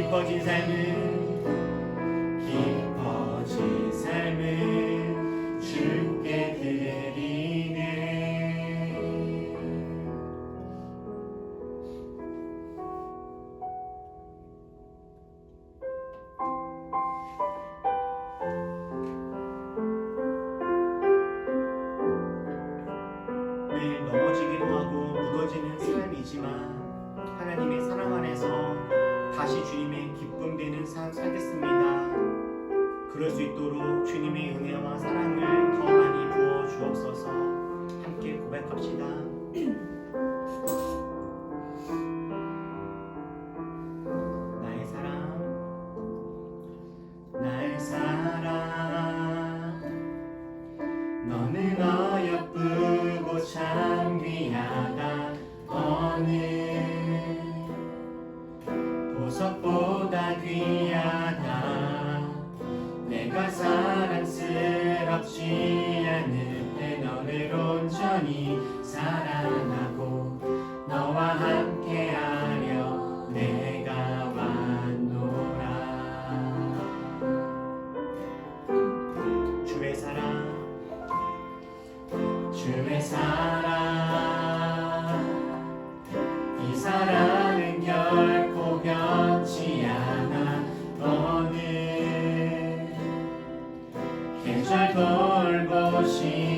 깊어진 삶은 깊어진 삶은 주께 드리네. 매일 넘어지기도 하고 무너지는 삶이지만 하나님의 사랑 안에서 다시 주님의 기쁨 되는 삶 살겠습니다. 그럴 수 있도록 주님의 은혜와 사랑을 더 많이 부어 주옵소서. 함께 고백합시다. 나의 사랑, 나의 사랑, 너는 어여쁘고 참 귀하다. 어느 보석보다 귀하다. 내가 사랑스럽지 않은데 너를 온전히 사랑하고 너와 함께하려 내가 왔노라. 주의 사랑, 주의 사랑, 이 사랑은 결코 변치 않아. 어느 계절 돌보시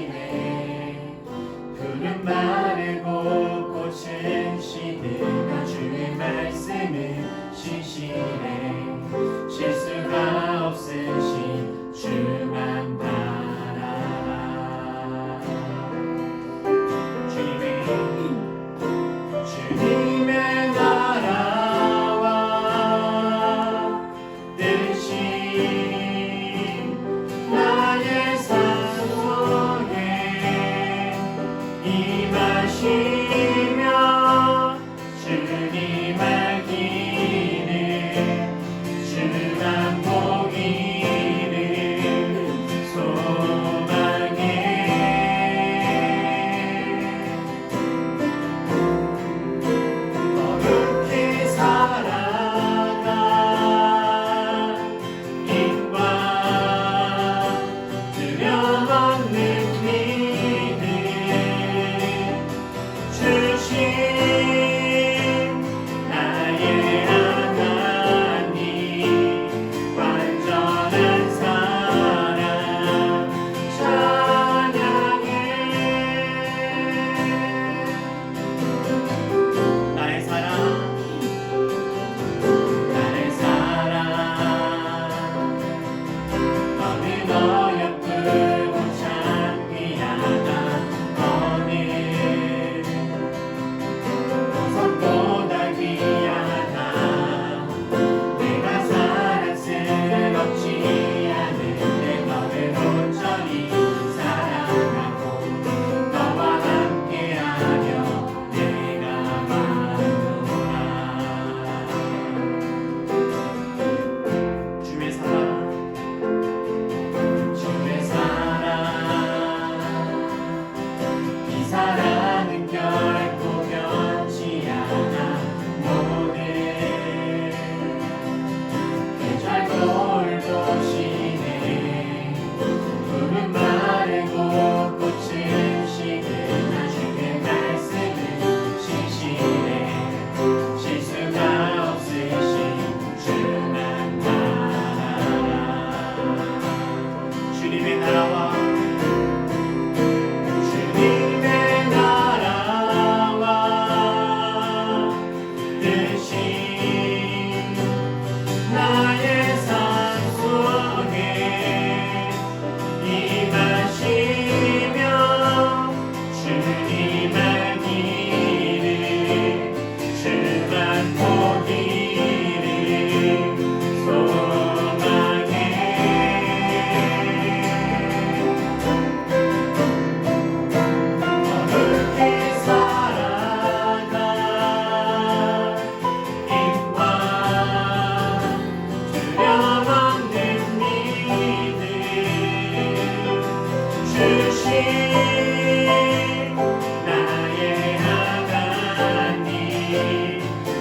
나의 하나님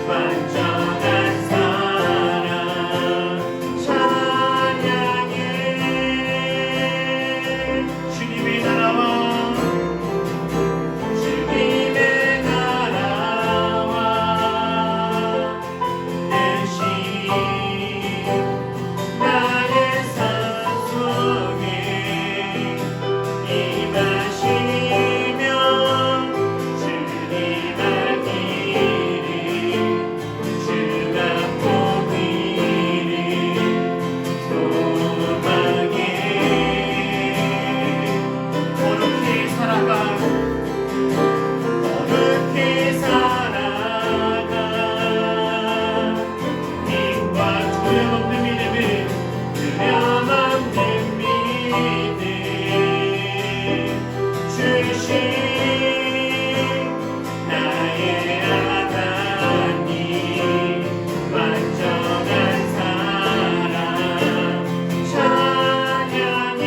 완전한 사랑 찬양해 주님의 나라와 대신 나의 삶 속에 임하시며 주님 알 길이 주가 보기를 소망해 거룩히 살아가 힘과 두려움없는 믿음을 두려움없는 믿음 주신 나의 하나님 완전한 사랑 찬양해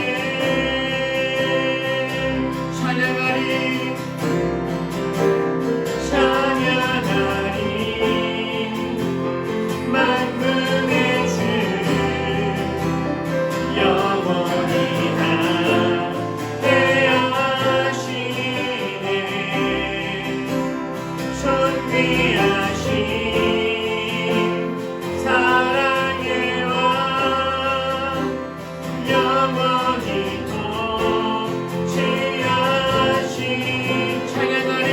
찬양하리 찬양하리 만군의 주 영원히 함께하시네 존귀하신 사랑의 왕 영원히 통치하신 찬양하리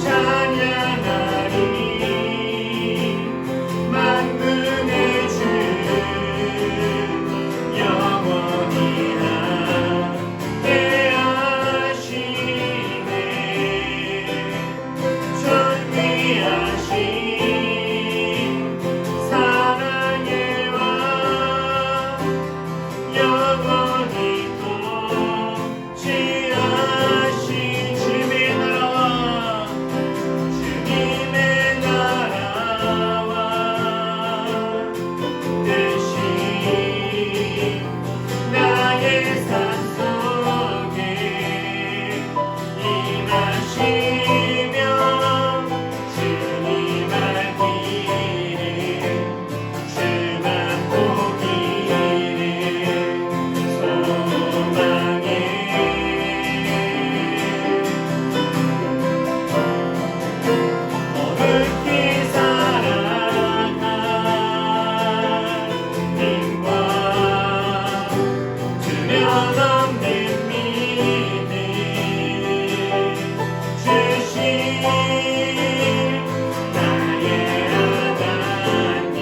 찬양하리 만군의 주 영원히 함께하시네 존귀하신 사랑의 왕 영원히 통치하신 주님의 나라와 주님의 나라와 대신 나의 삶 속에 임하시며 주님 알 길을 주만 보기를 소망해 거룩히 살아가 힘과 두려움없는 믿음 주신 나의 하나님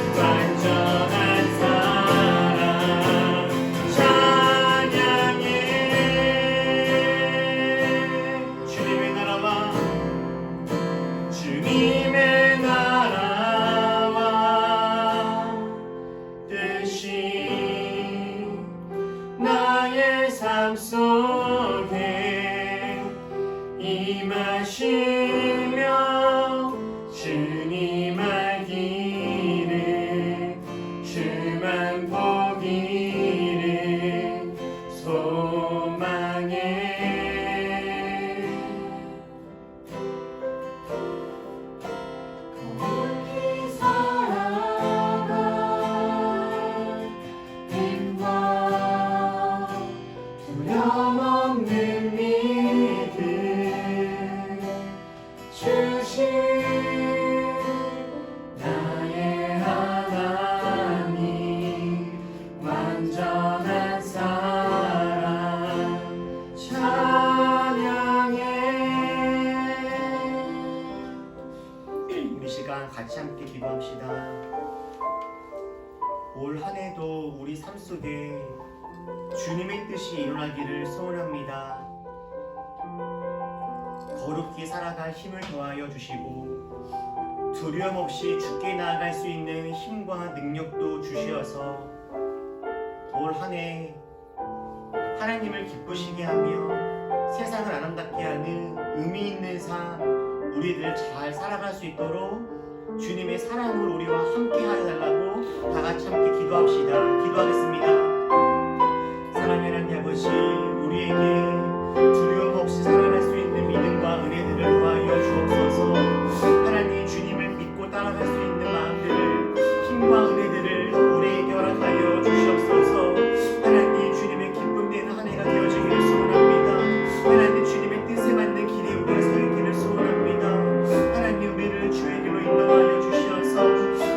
완전한 사랑 찬양해 주님의 나라와 주님의 나라와 대신 나의 삶 속에 임하시며 주님 알 길을 주만 보기를 소망해 거룩히 살아가 힘과 두려움 없는 믿음 주신 나의 하나님 완전한 사랑 찬양해. 우리 시간 같이 함께 기도합시다. 올 한 해도 우리 삶 속에 주님의 뜻이 일어나기를 소원합니다. 거룩히 살아갈 힘을 더하여 주시고 두려움 없이 주께 나아갈 수 있는 힘과 능력도 주시어서 올 한 해 하나님을 기쁘시게 하며 세상을 아름답게 하는 의미 있는 삶 우리들 잘 살아갈 수 있도록 주님의 사랑을 우리와 함께 하여달라고 다 같이 함께 기도합시다. 기도하겠습니다. 사랑하는 하나님 아버지, 하듯이 우리에게 두려움 없이 살아갈 수 있는 믿음과 은혜들을 더하여 주옵소서. 하나님 주님을 믿고 따라갈 수 있는 마음들을 힘과 은혜들을 우리에게 허락하여 주시옵소서. 하나님 주님의 기쁨 되는 한 해가 되어지기를 소원합니다. 하나님 주님의 뜻에 맞는 길에 우리가 서 있기를 소원합니다. 하나님 우리를 주의 길로 인도하여 주시어서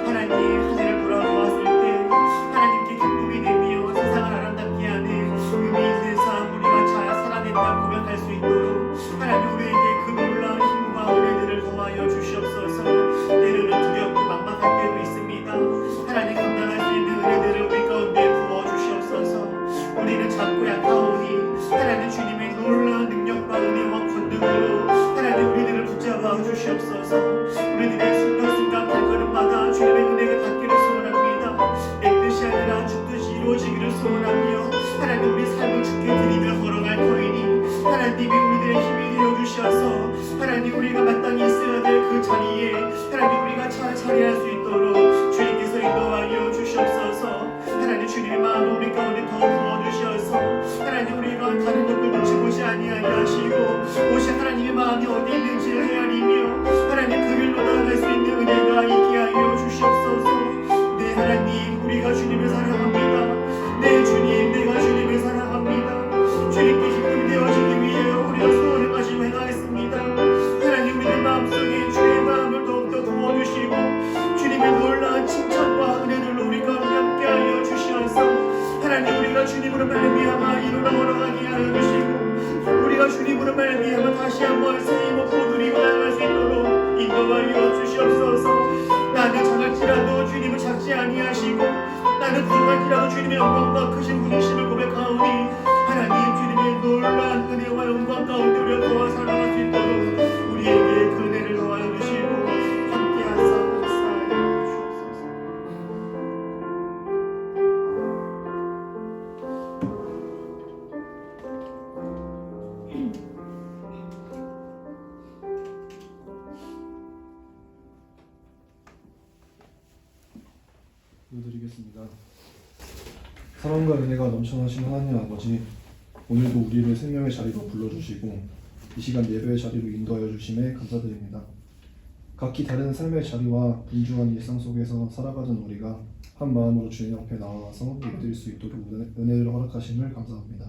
하나님 한 해를 돌아보았을 때 하나님께 기쁨이 되며 세상을 아름답게 하는 의미 있는 삶 우리가 잘 살아냈다 고백할 수 있도록 하나님 우리에게 그 놀라운 힘과 은혜들을 더하여 주시옵소서. 때로는 두렵고 막막할 때도 있습니다. 하나님 감당할 수 있는 은혜들을 우리 가운데 부어 주시옵소서. 우리는 작고 약하오니 하나님 주님의 놀라운 능력과 은혜와 권능으로 하나님 우리들을 붙잡아 주시옵소서. 우리들의 순간순간 발걸음마다 주님의 은혜가 닿기를 소원합니다. 내 뜻이 아니라 주 뜻이 이루어지기를 소원하며 하나님 우리 삶을 주께 드리며 걸어갈 터이니 하나님이 우리들의 힘이 되어 주셔서 하나님 우리가 마땅히 있어야 될 그 자리에 하나님 우리가 잘 자리할 수 있도록 주님께서 인도하여 주시옵소서. 하나님 주님의 마음을 우리 가운데 더 부어주셔서 하나님 우리가 다른 것들 눈치 보지 아니하게 하시고 오직 하나님의 마음이 어디 있는지를 헤아리며 하나님 그 길로 나아갈 수 있는 은혜가 있게 하여 주시옵소서. 네 하나님 우리가 주님을 사랑합니다. 네 주님 내가 주님을 사랑합니다. 주님께 기쁨이 되어지기 위해 우리가 소원을 가지고 행하겠습니다. 하나님 우리의 마음속에 주의 마음을 더욱더 부어주시고 주님의 놀라운 칭찬과 은혜들로 우리 가운데 함께하여 주시어서 하나님 우리가 주님으로 말미암아 이루어 걸어가게 하여 주시고 우리가 주님으로 말미암아 다시 한번 새 힘을 거두리고 나아갈 수 있도록 인도하여 주시옵소서. 나는 작을지라도 주님을 작지 아니하시고 나는 부족할지라도 주님의 영광과 크신 분이심을 고백하오니 하나님 주님의 놀라운 은혜와 영광 가운데 우리가 더하 살아갈 수 있도록 우리에게 그 은혜를 더하여 주시고 함께하사 역사하여 주옵소서. 기도드리겠습니다. 사랑과 은혜가 넘쳐나신 하나님 아버지, 오늘도 우리를 생명의 자리로 불러주시고 이 시간 예배의 자리로 인도하여 주심에 감사드립니다. 각기 다른 삶의 자리와 분주한 일상 속에서 살아가던 우리가 한 마음으로 주님 앞에 나와서 예배드릴 수 있도록 은혜를 허락하심을 감사합니다.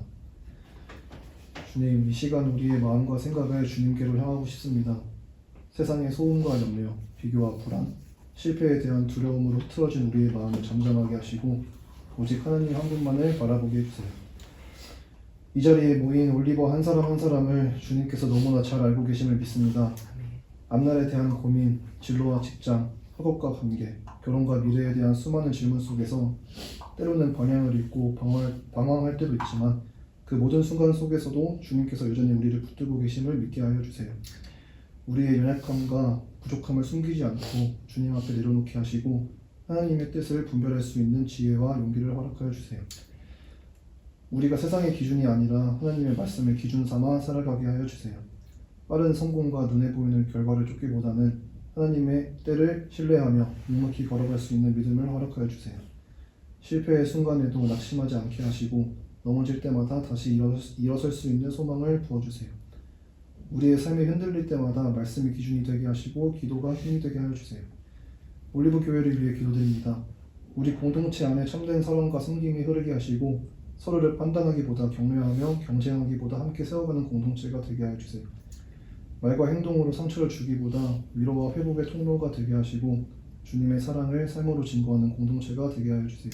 주님, 이 시간 우리의 마음과 생각을 주님께로 향하고 싶습니다. 세상의 소음과 염려, 비교와 불안, 실패에 대한 두려움으로 틀어진 우리의 마음을 잠잠하게 하시고 오직 하나님 한 분만을 바라보게 해주세요. 이 자리에 모인 올리버 한 사람 한 사람을 주님께서 너무나 잘 알고 계심을 믿습니다. 앞날에 대한 고민, 진로와 직장, 학업과 관계, 결혼과 미래에 대한 수많은 질문 속에서 때로는 방향을 잃고 방황할 때도 있지만 그 모든 순간 속에서도 주님께서 여전히 우리를 붙들고 계심을 믿게 하여 주세요. 우리의 연약함과 부족함을 숨기지 않고 주님 앞에 내려놓게 하시고 하나님의 뜻을 분별할 수 있는 지혜와 용기를 허락하여 주세요. 우리가 세상의 기준이 아니라 하나님의 말씀을 기준 삼아 살아가게 하여 주세요. 빠른 성공과 눈에 보이는 결과를 쫓기보다는 하나님의 때를 신뢰하며 묵묵히 걸어갈 수 있는 믿음을 허락하여 주세요. 실패의 순간에도 낙심하지 않게 하시고 넘어질 때마다 다시 일어설 수 있는 소망을 부어주세요. 우리의 삶이 흔들릴 때마다 말씀이 기준이 되게 하시고 기도가 힘이 되게 하여 주세요. 올리브 교회를 위해 기도드립니다. 우리 공동체 안에 참된 사랑과 섬김이 흐르게 하시고 서로를 판단하기보다 격려하며 경쟁하기보다 함께 세워가는 공동체가 되게 하여 주세요. 말과 행동으로 상처를 주기보다 위로와 회복의 통로가 되게 하시고 주님의 사랑을 삶으로 증거하는 공동체가 되게 하여 주세요.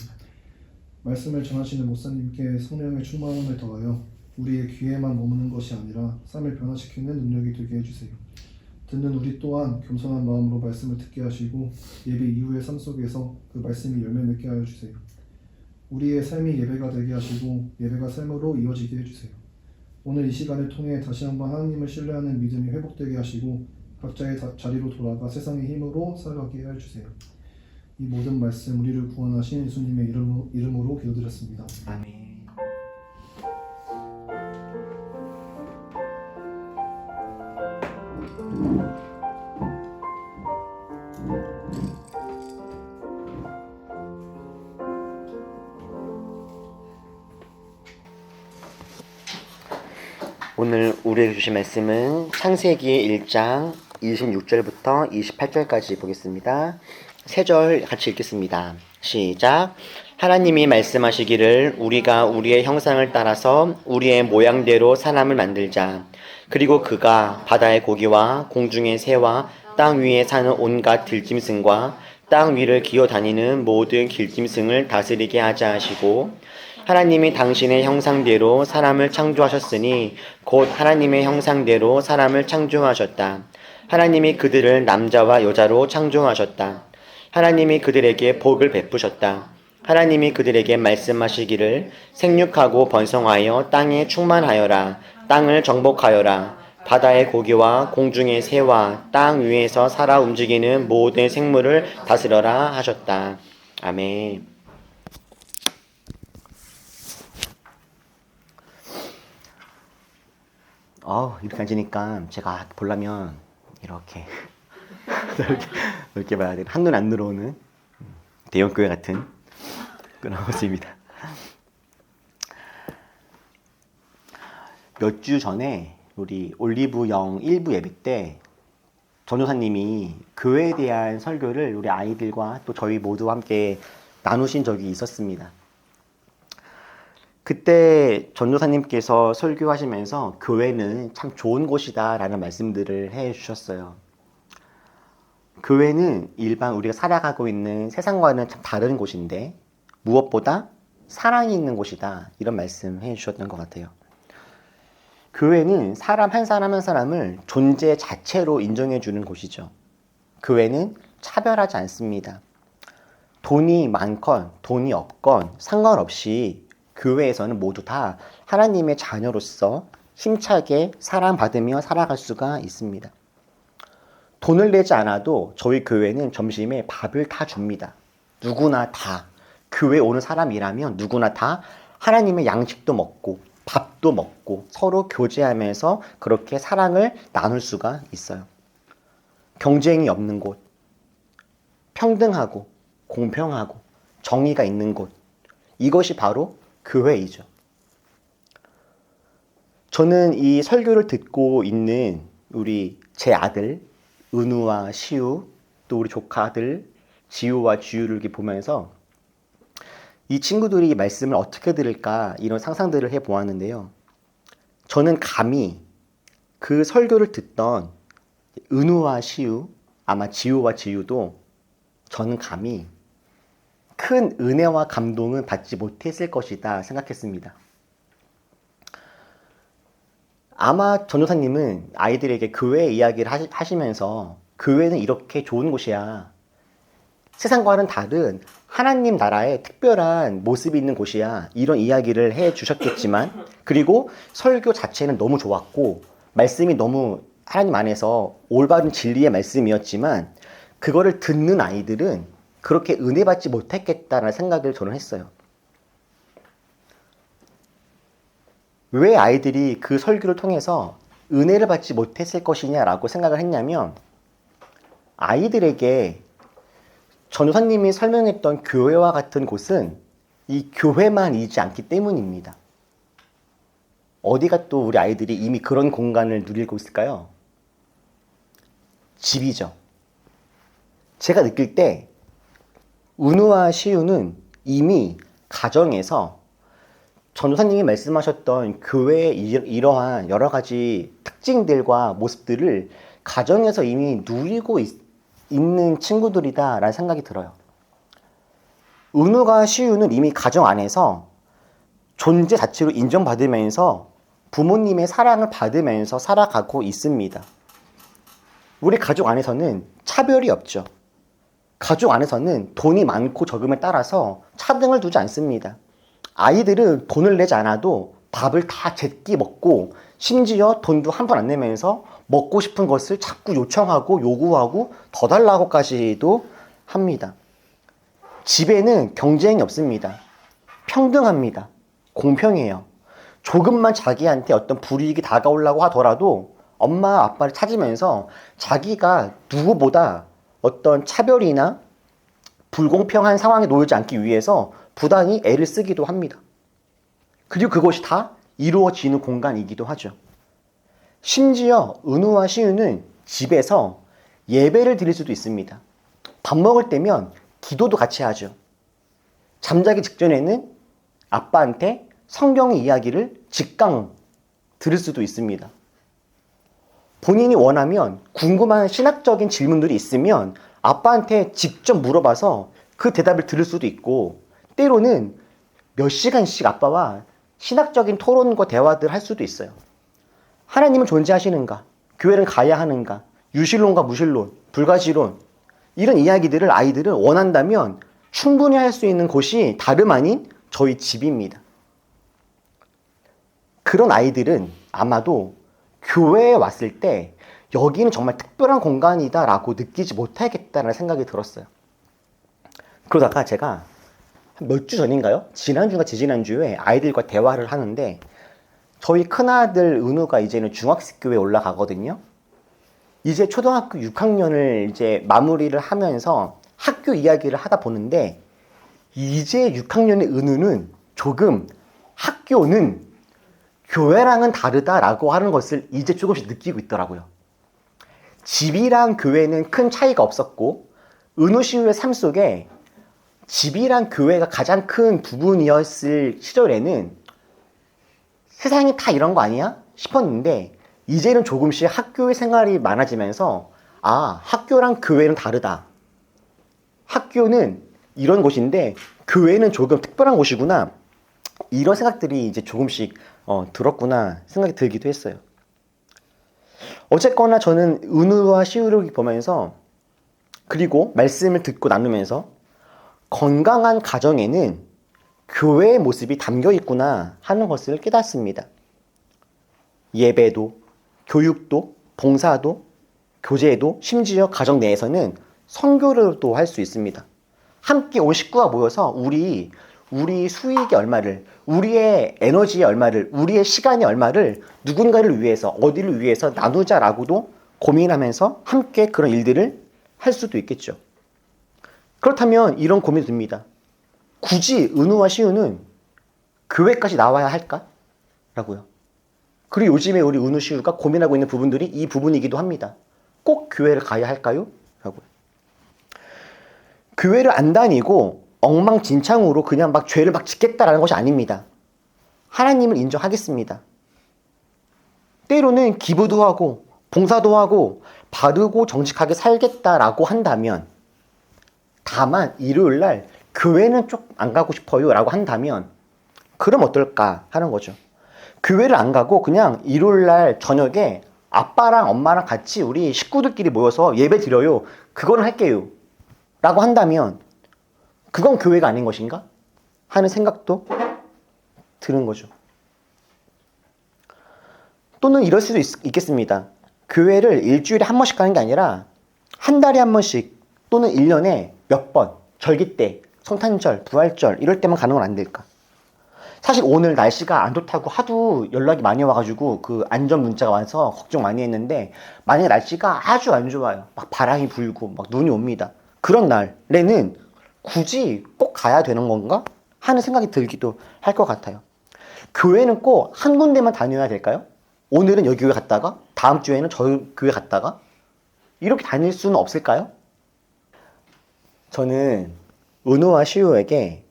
말씀을 전하시는 목사님께 성령의 충만함을 더하여 우리의 귀에만 머무는 것이 아니라 삶을 변화시키는 능력이 되게 해주세요. 듣는 우리 또한 겸손한 마음으로 말씀을 듣게 하시고 예배 이후의 삶 속에서 그 말씀이 열매 맺게 하여 주세요. 우리의 삶이 예배가 되게 하시고 예배가 삶으로 이어지게 해주세요. 오늘 이 시간을 통해 다시 한번 하나님을 신뢰하는 믿음이 회복되게 하시고 각자의 자리로 돌아가 세상의 힘으로 살아가게 해주세요. 이 모든 말씀 우리를 구원하신 예수님의 이름으로 기도드렸습니다. 아멘. 오늘 우리에게 주신 말씀은 창세기 1장 26절부터 28절까지 보겠습니다. 3절 같이 읽겠습니다. 시작. 하나님이 말씀하시기를 우리가 우리의 형상을 따라서 우리의 모양대로 사람을 만들자. 그리고 그가 바다의 고기와 공중의 새와 땅 위에 사는 온갖 들짐승과 땅 위를 기어다니는 모든 길짐승을 다스리게 하자 하시고, 하나님이 당신의 형상대로 사람을 창조하셨으니 곧 하나님의 형상대로 사람을 창조하셨다. 하나님이 그들을 남자와 여자로 창조하셨다. 하나님이 그들에게 복을 베푸셨다. 하나님이 그들에게 말씀하시기를 생육하고 번성하여 땅에 충만하여라. 땅을 정복하여라. 바다의 고기와 공중의 새와 땅 위에서 살아 움직이는 모든 생물을 다스려라 하셨다. 아멘. 이렇게 앉으니까 제가 보려면 이렇게 넓게 봐야 돼요. 한눈 안 들어오는 대형교회 같은 그런 모습입니다. 몇 주 전에 우리 올리브영 1부 예배 때 전도사님이 교회에 대한 설교를 우리 아이들과 또 저희 모두와 함께 나누신 적이 있었습니다. 그때 전도사님께서 설교하시면서 교회는 참 좋은 곳이다 라는 말씀들을 해 주셨어요. 교회는 일반 우리가 살아가고 있는 세상과는 참 다른 곳인데 무엇보다 사랑이 있는 곳이다, 이런 말씀 해 주셨던 것 같아요. 교회는 사람 한 사람 한 사람을 존재 자체로 인정해 주는 곳이죠. 교회는 차별하지 않습니다. 돈이 많건 돈이 없건 상관없이 교회에서는 모두 다 하나님의 자녀로서 힘차게 사랑받으며 살아갈 수가 있습니다. 돈을 내지 않아도 저희 교회는 점심에 밥을 다 줍니다. 누구나 다. 교회 오는 사람이라면 누구나 다 하나님의 양식도 먹고 밥도 먹고 서로 교제하면서 그렇게 사랑을 나눌 수가 있어요. 경쟁이 없는 곳, 평등하고 공평하고 정의가 있는 곳, 이것이 바로 교회이죠. 저는 이 설교를 듣고 있는 제 아들 은우와 시우, 또 우리 조카들 지우와 지유를 이렇게 보면서 이 친구들이 이 말씀을 어떻게 들을까 이런 상상들을 해보았는데요. 저는 감히 그 설교를 듣던 은우와 시우, 아마 지우와 지유도 저는 감히 큰 은혜와 감동은 받지 못했을 것이다 생각했습니다. 아마 전도사님은 아이들에게 교회 이야기를 하시면서 교회는 이렇게 좋은 곳이야, 세상과는 다른 하나님 나라의 특별한 모습이 있는 곳이야, 이런 이야기를 해 주셨겠지만, 그리고 설교 자체는 너무 좋았고 말씀이 너무 하나님 안에서 올바른 진리의 말씀이었지만 그거를 듣는 아이들은 그렇게 은혜 받지 못했겠다는 생각을 저는 했어요. 왜 아이들이 그 설교를 통해서 은혜를 받지 못했을 것이냐라고 생각을 했냐면, 아이들에게 전도사님이 설명했던 교회와 같은 곳은 이 교회만이지 않기 때문입니다. 어디가 또 우리 아이들이 이미 그런 공간을 누리고 있을까요? 집이죠. 제가 느낄 때 은우와 시우는 이미 가정에서 전도사님이 말씀하셨던 교회의 이러한 여러 가지 특징들과 모습들을 가정에서 이미 누리고 있는 친구들이다 라는 생각이 들어요. 은우가 시우는 이미 가정 안에서 존재 자체로 인정받으면서 부모님의 사랑을 받으면서 살아가고 있습니다. 우리 가족 안에서는 차별이 없죠. 가족 안에서는 돈이 많고 적음에 따라서 차등을 두지 않습니다. 아이들은 돈을 내지 않아도 밥을 다 제끼 먹고, 심지어 돈도 한 푼 안 내면서 먹고 싶은 것을 자꾸 요청하고 요구하고 더 달라고까지도 합니다. 집에는 경쟁이 없습니다. 평등합니다. 공평해요. 조금만 자기한테 어떤 불이익이 다가오려고 하더라도 엄마 아빠를 찾으면서 자기가 누구보다 어떤 차별이나 불공평한 상황에 놓이지 않기 위해서 부단히 애를 쓰기도 합니다. 그리고 그것이 다 이루어지는 공간이기도 하죠. 심지어 은우와 시우는 집에서 예배를 드릴 수도 있습니다. 밥 먹을 때면 기도도 같이 하죠. 잠자기 직전에는 아빠한테 성경 이야기를 직강 들을 수도 있습니다. 본인이 원하면 궁금한 신학적인 질문들이 있으면 아빠한테 직접 물어봐서 그 대답을 들을 수도 있고, 때로는 몇 시간씩 아빠와 신학적인 토론과 대화들 할 수도 있어요. 하나님은 존재하시는가? 교회를 가야 하는가? 유실론과 무실론, 불가지론, 이런 이야기들을 아이들은 원한다면 충분히 할 수 있는 곳이 다름 아닌 저희 집입니다. 그런 아이들은 아마도 교회에 왔을 때 여기는 정말 특별한 공간이다 라고 느끼지 못하겠다는 생각이 들었어요. 그러다가 제가 몇 주 전인가요? 지난주인가 지지난주에 아이들과 대화를 하는데, 저희 큰아들 은우가 이제는 중학교에 올라가거든요. 이제 초등학교 6학년을 이제 마무리를 하면서 학교 이야기를 하다 보는데, 이제 6학년의 은우는 조금 학교는 교회랑은 다르다라고 하는 것을 이제 조금씩 느끼고 있더라고요. 집이랑 교회는 큰 차이가 없었고, 은우 시우의 삶 속에 집이랑 교회가 가장 큰 부분이었을 시절에는 세상이 다 이런 거 아니야? 싶었는데, 이제는 조금씩 학교의 생활이 많아지면서 학교랑 교회는 다르다. 학교는 이런 곳인데 교회는 조금 특별한 곳이구나. 이런 생각들이 이제 조금씩 들었구나 생각이 들기도 했어요. 어쨌거나 저는 은우와 시우를 보면서, 그리고 말씀을 듣고 나누면서 건강한 가정에는 교회의 모습이 담겨 있구나 하는 것을 깨닫습니다. 예배도, 교육도, 봉사도, 교제도, 심지어 가정 내에서는 선교를도 할 수 있습니다. 함께 온 식구가 모여서 우리 수익의 얼마를, 우리의 에너지의 얼마를, 우리의 시간의 얼마를 누군가를 위해서, 어디를 위해서 나누자라고도 고민하면서 함께 그런 일들을 할 수도 있겠죠. 그렇다면 이런 고민이 듭니다. 굳이 은우와 시우는 교회까지 나와야 할까? 라고요. 그리고 요즘에 우리 은우 시우가 고민하고 있는 부분들이 이 부분이기도 합니다. 꼭 교회를 가야 할까요? 라고요. 교회를 안 다니고 엉망진창으로 그냥 막 죄를 막 짓겠다라는 것이 아닙니다. 하나님을 인정하겠습니다. 때로는 기부도 하고 봉사도 하고 바르고 정직하게 살겠다라고 한다면, 다만 일요일날 교회는 좀 안 가고 싶어요 라고 한다면 그럼 어떨까 하는 거죠. 교회를 안 가고 그냥 일요일날 저녁에 아빠랑 엄마랑 같이 우리 식구들끼리 모여서 예배 드려요, 그거는 할게요 라고 한다면 그건 교회가 아닌 것인가 하는 생각도 드는 거죠. 또는 이럴 수도 있겠습니다. 교회를 일주일에 한 번씩 가는 게 아니라 한 달에 한 번씩, 또는 1년에 몇 번, 절기 때, 성탄절, 부활절 이럴 때만 가는 건 안 될까? 사실 오늘 날씨가 안 좋다고 하도 연락이 많이 와가지고 그 안전 문자가 와서 걱정 많이 했는데, 만약에 날씨가 아주 안 좋아요, 막 바람이 불고 막 눈이 옵니다. 그런 날에는 굳이 꼭 가야 되는 건가 하는 생각이 들기도 할 것 같아요. 교회는 꼭 한 군데만 다녀야 될까요? 오늘은 여기 교회 갔다가 다음 주에는 저 교회 갔다가 이렇게 다닐 수는 없을까요? 저는 은우와 시우에게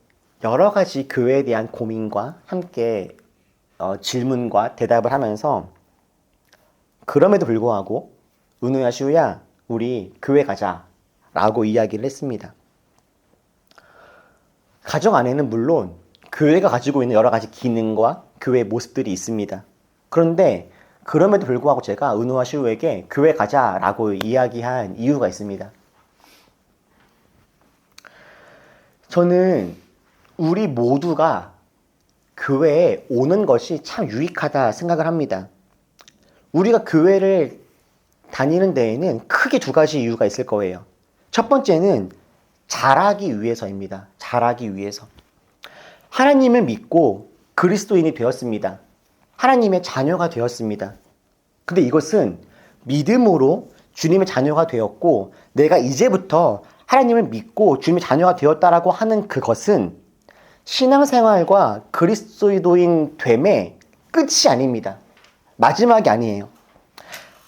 여러 가지 교회에 대한 고민과 함께 질문과 대답을 하면서, 그럼에도 불구하고 은우야 시우야 우리 교회 가자 라고 이야기를 했습니다. 가정 안에는 물론 교회가 가지고 있는 여러 가지 기능과 교회의 모습들이 있습니다. 그런데 그럼에도 불구하고 제가 은우와 시우에게 교회 가자라고 이야기한 이유가 있습니다. 저는 우리 모두가 교회에 오는 것이 참 유익하다 생각을 합니다. 우리가 교회를 다니는 데에는 크게 두 가지 이유가 있을 거예요. 첫 번째는 자라기 위해서입니다. 자라기 위해서. 하나님을 믿고 그리스도인이 되었습니다. 하나님의 자녀가 되었습니다. 근데 이것은 믿음으로 주님의 자녀가 되었고, 내가 이제부터 하나님을 믿고 주님의 자녀가 되었다라고 하는 그것은 신앙생활과 그리스도인 됨의 끝이 아닙니다. 마지막이 아니에요.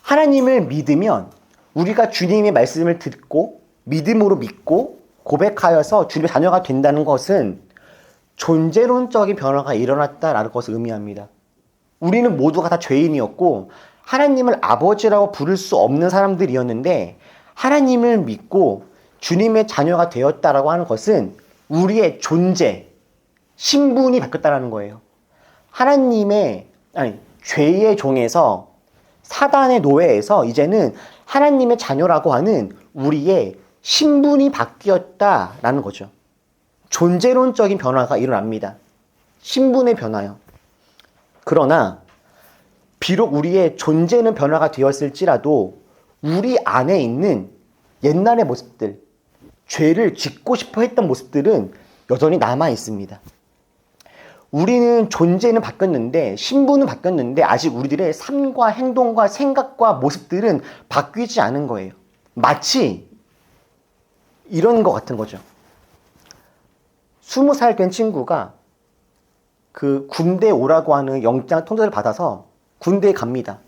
하나님을 믿으면 우리가 주님의 말씀을 듣고 믿음으로 믿고 고백하여서 주님의 자녀가 된다는 것은 존재론적인 변화가 일어났다라는 것을 의미합니다. 우리는 모두가 다 죄인이었고 하나님을 아버지라고 부를 수 없는 사람들이었는데 하나님을 믿고 주님의 자녀가 되었다라고 하는 것은 우리의 존재, 신분이 바뀌었다라는 거예요. 죄의 종에서 사단의 노예에서 이제는 하나님의 자녀라고 하는 우리의 신분이 바뀌었다라는 거죠. 존재론적인 변화가 일어납니다. 신분의 변화요. 그러나 비록 우리의 존재는 변화가 되었을지라도 우리 안에 있는 옛날의 모습들, 죄를 짓고 싶어 했던 모습들은 여전히 남아 있습니다. 우리는 존재는 바뀌었는데, 신분은 바뀌었는데 아직 우리들의 삶과 행동과 생각과 모습들은 바뀌지 않은 거예요. 마치 이런 것 같은 거죠. 20살 된 친구가 그 군대에 오라고 하는 영장 통지를 받아서 군대에 갑니다.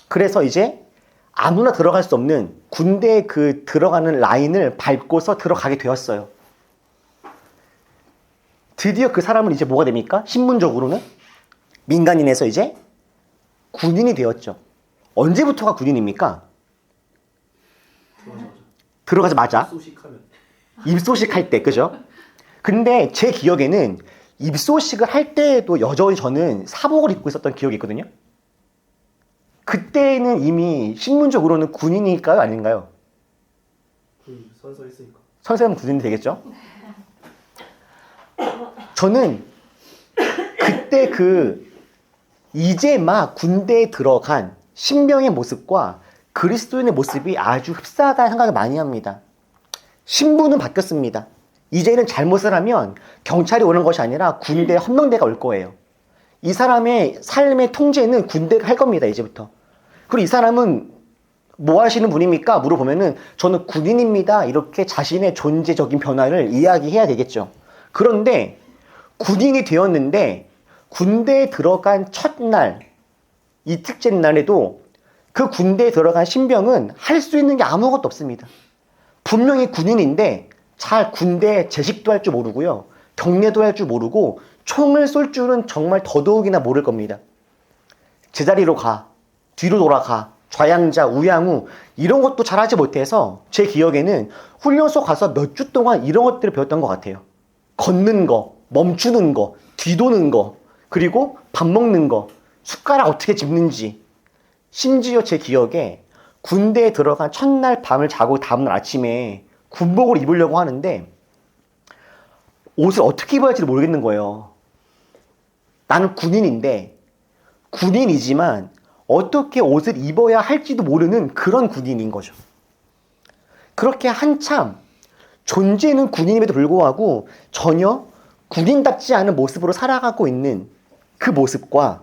그래서 이제 아무나 들어갈 수 없는 군대에 그 들어가는 라인을 밟고서 들어가게 되었어요. 드디어 그 사람은 이제 뭐가 됩니까? 신분적으로는 민간인에서 이제 군인이 되었죠. 언제부터가 군인입니까? 들어가자마자 소식하면 입소식 할 때, 그죠? 근데 제 기억에는 입소식을 할 때에도 여전히 저는 사복을 입고 있었던 기억이 있거든요. 그때는 이미 신분적으로는 군인일까요? 아닌가요? 선서했으니까. 선생님 군인이 되겠죠? 저는 그때 이제 막 군대에 들어간 신병의 모습과 그리스도인의 모습이 아주 흡사하다는 생각을 많이 합니다. 신분은 바뀌었습니다. 이제는 잘못을 하면 경찰이 오는 것이 아니라 군대 헌병대가 올 거예요. 이 사람의 삶의 통제는 군대가 할 겁니다, 이제부터. 그리고 이 사람은 뭐 하시는 분입니까? 물어보면은 저는 군인입니다. 이렇게 자신의 존재적인 변화를 이야기해야 되겠죠. 그런데 군인이 되었는데 군대에 들어간 첫날, 이특제 날에도 그 군대에 들어간 신병은 할 수 있는 게 아무것도 없습니다. 분명히 군인인데 잘 군대 제식도 할 줄 모르고요. 경례도 할 줄 모르고 총을 쏠 줄은 정말 더더욱이나 모를 겁니다. 제자리로 가, 뒤로 돌아가, 좌양자, 우양우 이런 것도 잘하지 못해서 제 기억에는 훈련소 가서 몇 주 동안 이런 것들을 배웠던 것 같아요. 걷는 거, 멈추는 거, 뒤도는 거, 그리고 밥 먹는 거, 숟가락 어떻게 집는지. 심지어 제 기억에 군대에 들어간 첫날 밤을 자고 다음날 아침에 군복을 입으려고 하는데 옷을 어떻게 입어야 할지 모르겠는 거예요. 나는 군인인데 군인이지만 어떻게 옷을 입어야 할지도 모르는 그런 군인인 거죠. 그렇게 한참 존재는 군인임에도 불구하고 전혀 군인답지 않은 모습으로 살아가고 있는 그 모습과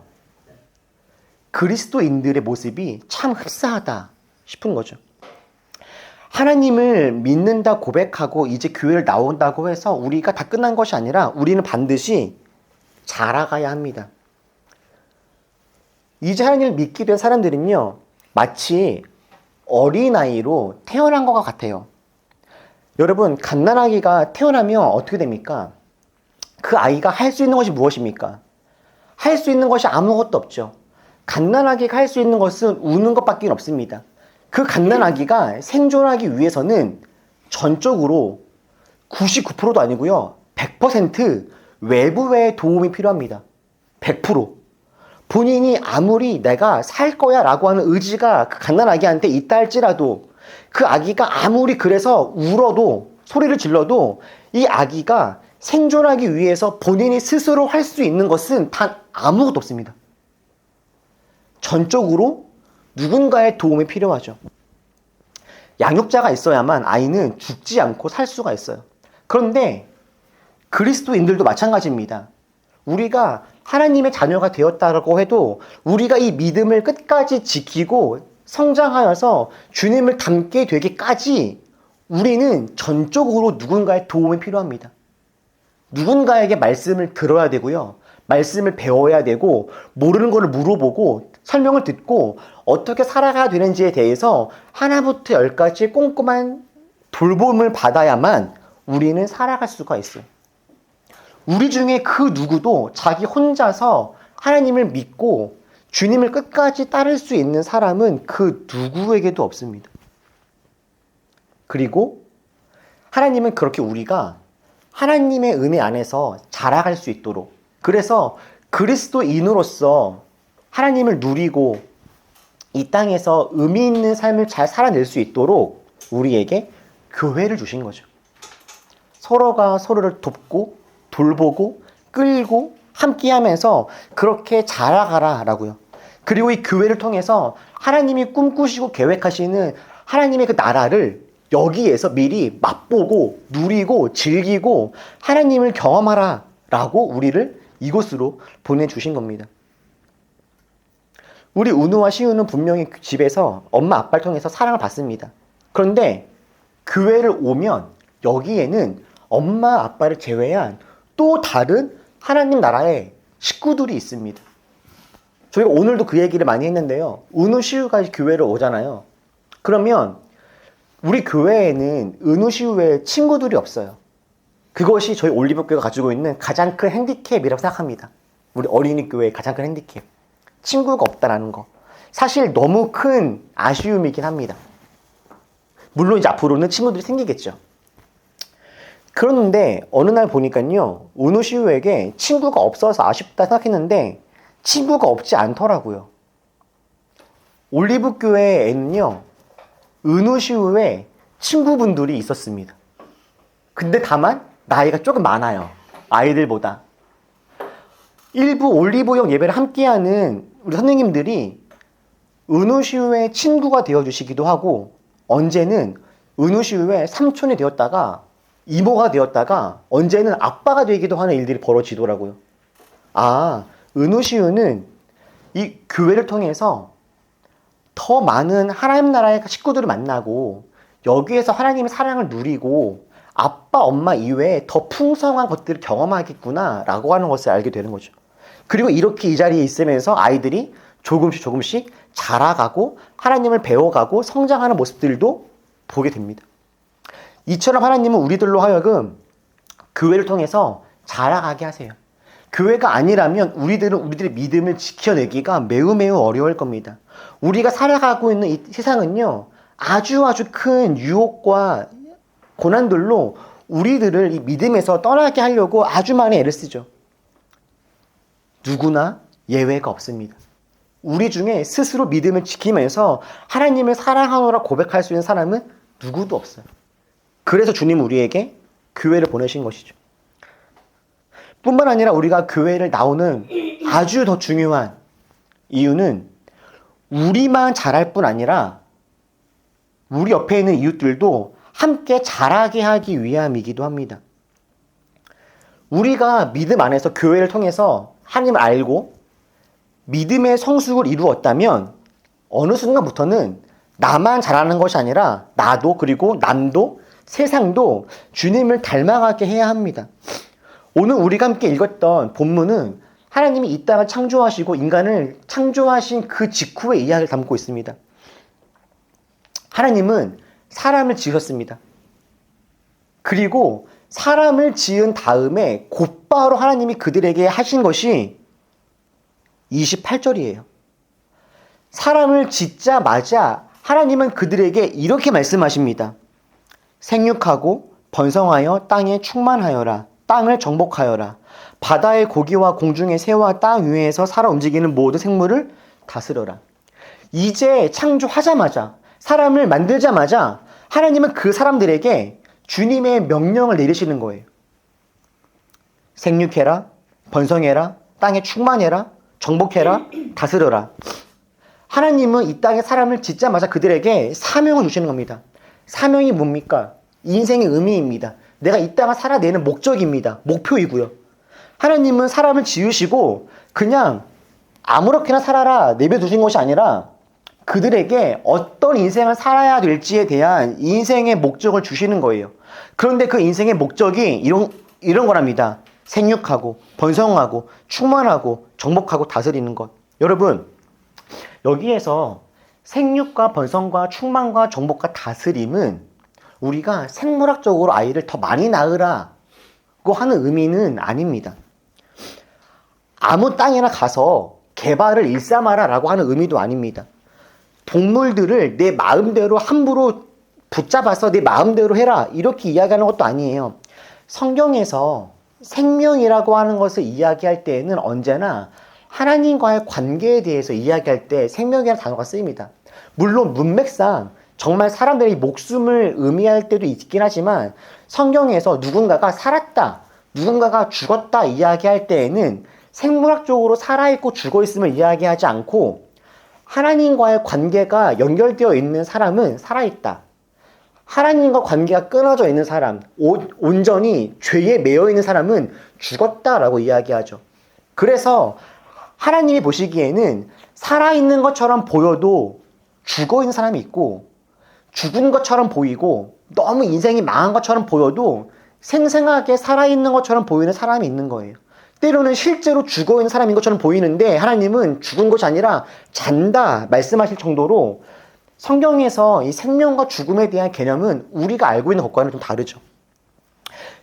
그리스도인들의 모습이 참 흡사하다 싶은 거죠. 하나님을 믿는다 고백하고 이제 교회를 나온다고 해서 우리가 다 끝난 것이 아니라 우리는 반드시 자라가야 합니다. 이제 하나님을 믿게 된 사람들은요, 마치 어린아이로 태어난 것과 같아요. 여러분, 갓난아기가 태어나면 어떻게 됩니까? 그 아이가 할 수 있는 것이 무엇입니까? 할 수 있는 것이 아무것도 없죠. 갓난아기가 할 수 있는 것은 우는 것밖에 없습니다. 그 갓난아기가 생존하기 위해서는 전적으로 99%도 아니고요, 100% 외부의 도움이 필요합니다. 100%. 본인이 아무리 내가 살 거야 라고 하는 의지가 그 갓난아기한테 있다 할지라도 그 아기가 아무리 그래서 울어도 소리를 질러도 이 아기가 생존하기 위해서 본인이 스스로 할 수 있는 것은 단 아무것도 없습니다. 전적으로 누군가의 도움이 필요하죠. 양육자가 있어야만 아이는 죽지 않고 살 수가 있어요. 그런데 그리스도인들도 마찬가지입니다. 우리가 하나님의 자녀가 되었다고 해도 우리가 이 믿음을 끝까지 지키고 성장하여서 주님을 닮게 되기까지 우리는 전적으로 누군가의 도움이 필요합니다. 누군가에게 말씀을 들어야 되고요. 말씀을 배워야 되고 모르는 것을 물어보고 설명을 듣고 어떻게 살아가야 되는지에 대해서 하나부터 열까지 꼼꼼한 돌봄을 받아야만 우리는 살아갈 수가 있어요. 우리 중에 그 누구도 자기 혼자서 하나님을 믿고 주님을 끝까지 따를 수 있는 사람은 그 누구에게도 없습니다. 그리고 하나님은 그렇게 우리가 하나님의 은혜 안에서 자라갈 수 있도록, 그래서 그리스도인으로서 하나님을 누리고 이 땅에서 의미 있는 삶을 잘 살아낼 수 있도록 우리에게 교회를 주신 거죠. 서로가 서로를 돕고 돌보고 끌고 함께하면서 그렇게 자라가라라고요. 그리고 이 교회를 통해서 하나님이 꿈꾸시고 계획하시는 하나님의 그 나라를 여기에서 미리 맛보고 누리고 즐기고 하나님을 경험하라라고 우리를 이곳으로 보내주신 겁니다. 우리 은우와 시우는 분명히 집에서 엄마 아빠를 통해서 사랑을 받습니다. 그런데 교회를 오면 여기에는 엄마 아빠를 제외한 또 다른 하나님 나라의 식구들이 있습니다. 저희가 오늘도 그 얘기를 많이 했는데요. 은우 시우가 교회를 오잖아요. 그러면 우리 교회에는 은우 시우의 친구들이 없어요. 그것이 저희 올리브교회가 가지고 있는 가장 큰 핸디캡이라고 생각합니다. 우리 어린이 교회의 가장 큰 핸디캡. 친구가 없다라는 거. 사실 너무 큰 아쉬움이긴 합니다. 물론 이제 앞으로는 친구들이 생기겠죠. 그런데 어느 날 보니까요, 은우 시우에게 친구가 없어서 아쉽다 생각했는데 친구가 없지 않더라고요. 올리브 교회에는요, 은우 시우의 친구분들이 있었습니다. 근데 다만 나이가 조금 많아요. 아이들보다. 일부 올리브영 예배를 함께하는 우리 선생님들이 은우 시우의 친구가 되어주시기도 하고, 언제는 은우 시우의 삼촌이 되었다가 이모가 되었다가 언제는 아빠가 되기도 하는 일들이 벌어지더라고요. 아, 은우 시우는 이 교회를 통해서 더 많은 하나님 나라의 식구들을 만나고 여기에서 하나님의 사랑을 누리고 아빠, 엄마 이외에 더 풍성한 것들을 경험하겠구나 라고 하는 것을 알게 되는 거죠. 그리고 이렇게 이 자리에 있으면서 아이들이 조금씩 자라가고 하나님을 배워가고 성장하는 모습들도 보게 됩니다. 이처럼 하나님은 우리들로 하여금 교회를 통해서 자라가게 하세요. 교회가 아니라면 우리들의 믿음을 지켜내기가 매우 어려울 겁니다. 우리가 살아가고 있는 이 세상은요, 아주 큰 유혹과 고난들로 우리들을 이 믿음에서 떠나게 하려고 아주 많이 애를 쓰죠. 누구나 예외가 없습니다. 우리 중에 스스로 믿음을 지키면서 하나님을 사랑하노라 고백할 수 있는 사람은 누구도 없어요. 그래서 주님 우리에게 교회를 보내신 것이죠. 뿐만 아니라 우리가 교회를 나오는 아주 더 중요한 이유는 우리만 자랄 뿐 아니라 우리 옆에 있는 이웃들도 함께 자라게 하기 위함이기도 합니다. 우리가 믿음 안에서 교회를 통해서 하나님을 알고 믿음의 성숙을 이루었다면 어느 순간부터는 나만 자라는 것이 아니라 나도, 그리고 남도, 세상도 주님을 닮아가게 해야 합니다. 오늘 우리가 함께 읽었던 본문은 하나님이 이 땅을 창조하시고 인간을 창조하신 그 직후의 이야기를 담고 있습니다. 하나님은 사람을 지으셨습니다. 그리고 사람을 지은 다음에 곧바로 하나님이 그들에게 하신 것이 28절이에요. 사람을 짓자마자 하나님은 그들에게 이렇게 말씀하십니다. 생육하고 번성하여 땅에 충만하여라. 땅을 정복하여라. 바다의 고기와 공중의 새와 땅 위에서 살아 움직이는 모든 생물을 다스려라. 이제 창조하자마자, 사람을 만들자마자 하나님은 그 사람들에게 주님의 명령을 내리시는 거예요. 생육해라, 번성해라, 땅에 충만해라, 정복해라, 다스려라. 하나님은 이 땅에 사람을 짓자마자 그들에게 사명을 주시는 겁니다. 사명이 뭡니까? 인생의 의미입니다. 내가 이 땅을 살아내는 목적입니다. 목표이고요. 하나님은 사람을 지으시고 그냥 아무렇게나 살아라 내버려두신 것이 아니라 그들에게 어떤 인생을 살아야 될지에 대한 인생의 목적을 주시는 거예요. 그런데 그 인생의 목적이 이런 거랍니다. 생육하고 번성하고 충만하고 정복하고 다스리는 것. 여러분, 여기에서 생육과 번성과 충만과 정복과 다스림은 우리가 생물학적으로 아이를 더 많이 낳으라고 하는 의미는 아닙니다. 아무 땅이나 가서 개발을 일삼아라라고 하는 의미도 아닙니다. 동물들을 내 마음대로 함부로 붙잡아서 내 마음대로 해라 이렇게 이야기하는 것도 아니에요. 성경에서 생명이라고 하는 것을 이야기할 때에는 언제나 하나님과의 관계에 대해서 이야기할 때 생명이라는 단어가 쓰입니다. 물론 문맥상 정말 사람들의 목숨을 의미할 때도 있긴 하지만 성경에서 누군가가 살았다, 누군가가 죽었다 이야기할 때에는 생물학적으로 살아있고 죽어있음을 이야기하지 않고 하나님과의 관계가 연결되어 있는 사람은 살아있다. 하나님과 관계가 끊어져 있는 사람, 온전히 죄에 매여 있는 사람은 죽었다라고 이야기하죠. 그래서 하나님이 보시기에는 살아있는 것처럼 보여도 죽어있는 사람이 있고 죽은 것처럼 보이고 너무 인생이 망한 것처럼 보여도 생생하게 살아있는 것처럼 보이는 사람이 있는 거예요. 때로는 실제로 죽어있는 사람인 것처럼 보이는데 하나님은 죽은 것이 아니라 잔다 말씀하실 정도로 성경에서 이 생명과 죽음에 대한 개념은 우리가 알고 있는 것과는 좀 다르죠.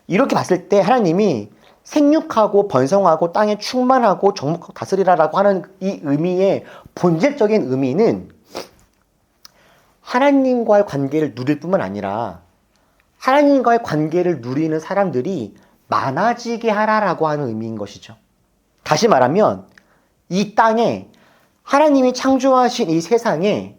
이렇게 봤을 때 하나님이 생육하고 번성하고 땅에 충만하고 정복하고 다스리라라고 하는 이 의미의 본질적인 의미는 하나님과의 관계를 누릴 뿐만 아니라 하나님과의 관계를 누리는 사람들이 많아지게 하라라고 하는 의미인 것이죠. 다시 말하면 이 땅에 하나님이 창조하신 이 세상에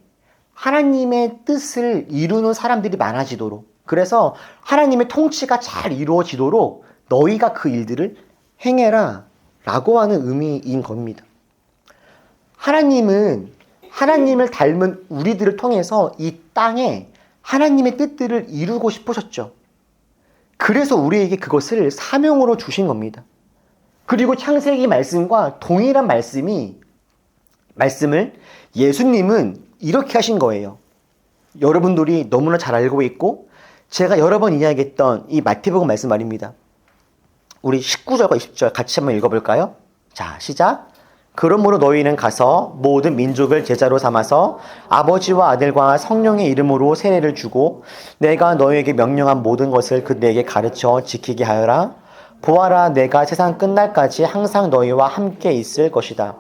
하나님의 뜻을 이루는 사람들이 많아지도록, 그래서 하나님의 통치가 잘 이루어지도록 너희가 그 일들을 행해라 라고 하는 의미인 겁니다. 하나님은 하나님을 닮은 우리들을 통해서 이 땅에 하나님의 뜻들을 이루고 싶으셨죠. 그래서 우리에게 그것을 사명으로 주신 겁니다. 그리고 창세기 말씀과 동일한 말씀을 예수님은 이렇게 하신 거예요. 여러분들이 너무나 잘 알고 있고 제가 여러 번 이야기했던 이 마태복음 말씀 말입니다. 우리 19절과 20절 같이 한번 읽어볼까요? 자, 시작. 그러므로 너희는 가서 모든 민족을 제자로 삼아서 아버지와 아들과 성령의 이름으로 세례를 주고 내가 너희에게 명령한 모든 것을 그들에게 가르쳐 지키게 하여라. 보아라, 내가 세상 끝날까지 항상 너희와 함께 있을 것이다.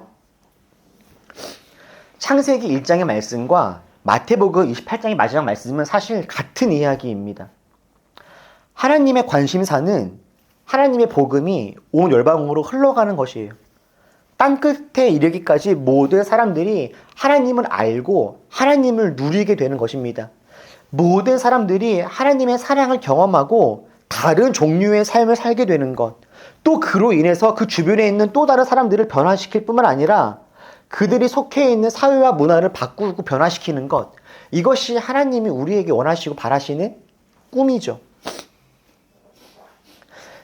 창세기 1장의 말씀과 마태복음 28장의 마지막 말씀은 사실 같은 이야기입니다. 하나님의 관심사는 하나님의 복음이 온 열방으로 흘러가는 것이에요. 땅 끝에 이르기까지 모든 사람들이 하나님을 알고 하나님을 누리게 되는 것입니다. 모든 사람들이 하나님의 사랑을 경험하고 다른 종류의 삶을 살게 되는 것, 또 그로 인해서 그 주변에 있는 또 다른 사람들을 변화시킬 뿐만 아니라 그들이 속해 있는 사회와 문화를 바꾸고 변화시키는 것, 이것이 하나님이 우리에게 원하시고 바라시는 꿈이죠.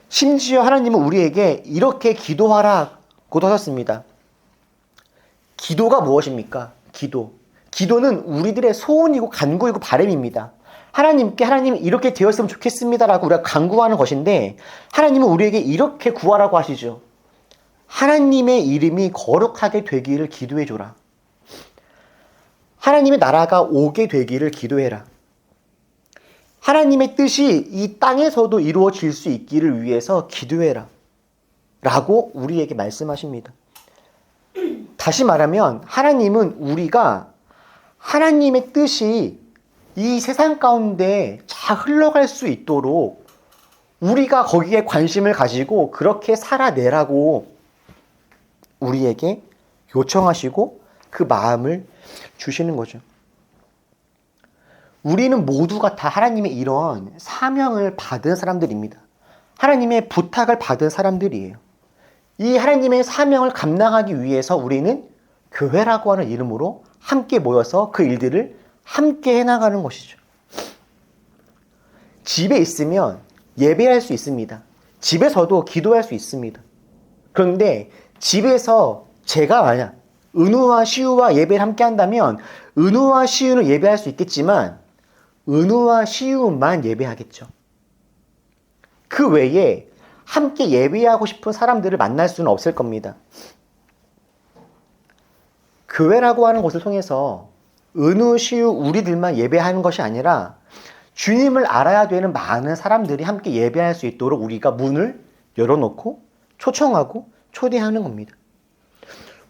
심지어 하나님은 우리에게 이렇게 기도하라고도 하셨습니다. 기도가 무엇입니까? 기도는 우리들의 소원이고 간구이고 바람입니다. 하나님께 하나님 이렇게 되었으면 좋겠습니다라고 우리가 간구하는 것인데 하나님은 우리에게 이렇게 구하라고 하시죠. 하나님의 이름이 거룩하게 되기를 기도해줘라. 하나님의 나라가 오게 되기를 기도해라. 하나님의 뜻이 이 땅에서도 이루어질 수 있기를 위해서 기도해라 라고 우리에게 말씀하십니다. 다시 말하면 하나님은 우리가 하나님의 뜻이 이 세상 가운데 잘 흘러갈 수 있도록 우리가 거기에 관심을 가지고 그렇게 살아내라고 우리에게 요청하시고 그 마음을 주시는 거죠. 우리는 모두가 다 하나님의 이런 사명을 받은 사람들입니다. 하나님의 부탁을 받은 사람들이에요. 이 하나님의 사명을 감당하기 위해서 우리는 교회라고 하는 이름으로 함께 모여서 그 일들을 함께 해나가는 것이죠. 집에 있으면 예배할 수 있습니다. 집에서도 기도할 수 있습니다. 그런데 집에서 제가 만약 은우와 시우와 예배를 함께 한다면 은우와 시우는 예배할 수 있겠지만 은우와 시우만 예배하겠죠. 그 외에 함께 예배하고 싶은 사람들을 만날 수는 없을 겁니다. 교회라고 하는 곳을 통해서 은우시우 우리들만 예배하는 것이 아니라 주님을 알아야 되는 많은 사람들이 함께 예배할 수 있도록 우리가 문을 열어놓고 초청하고 초대하는 겁니다.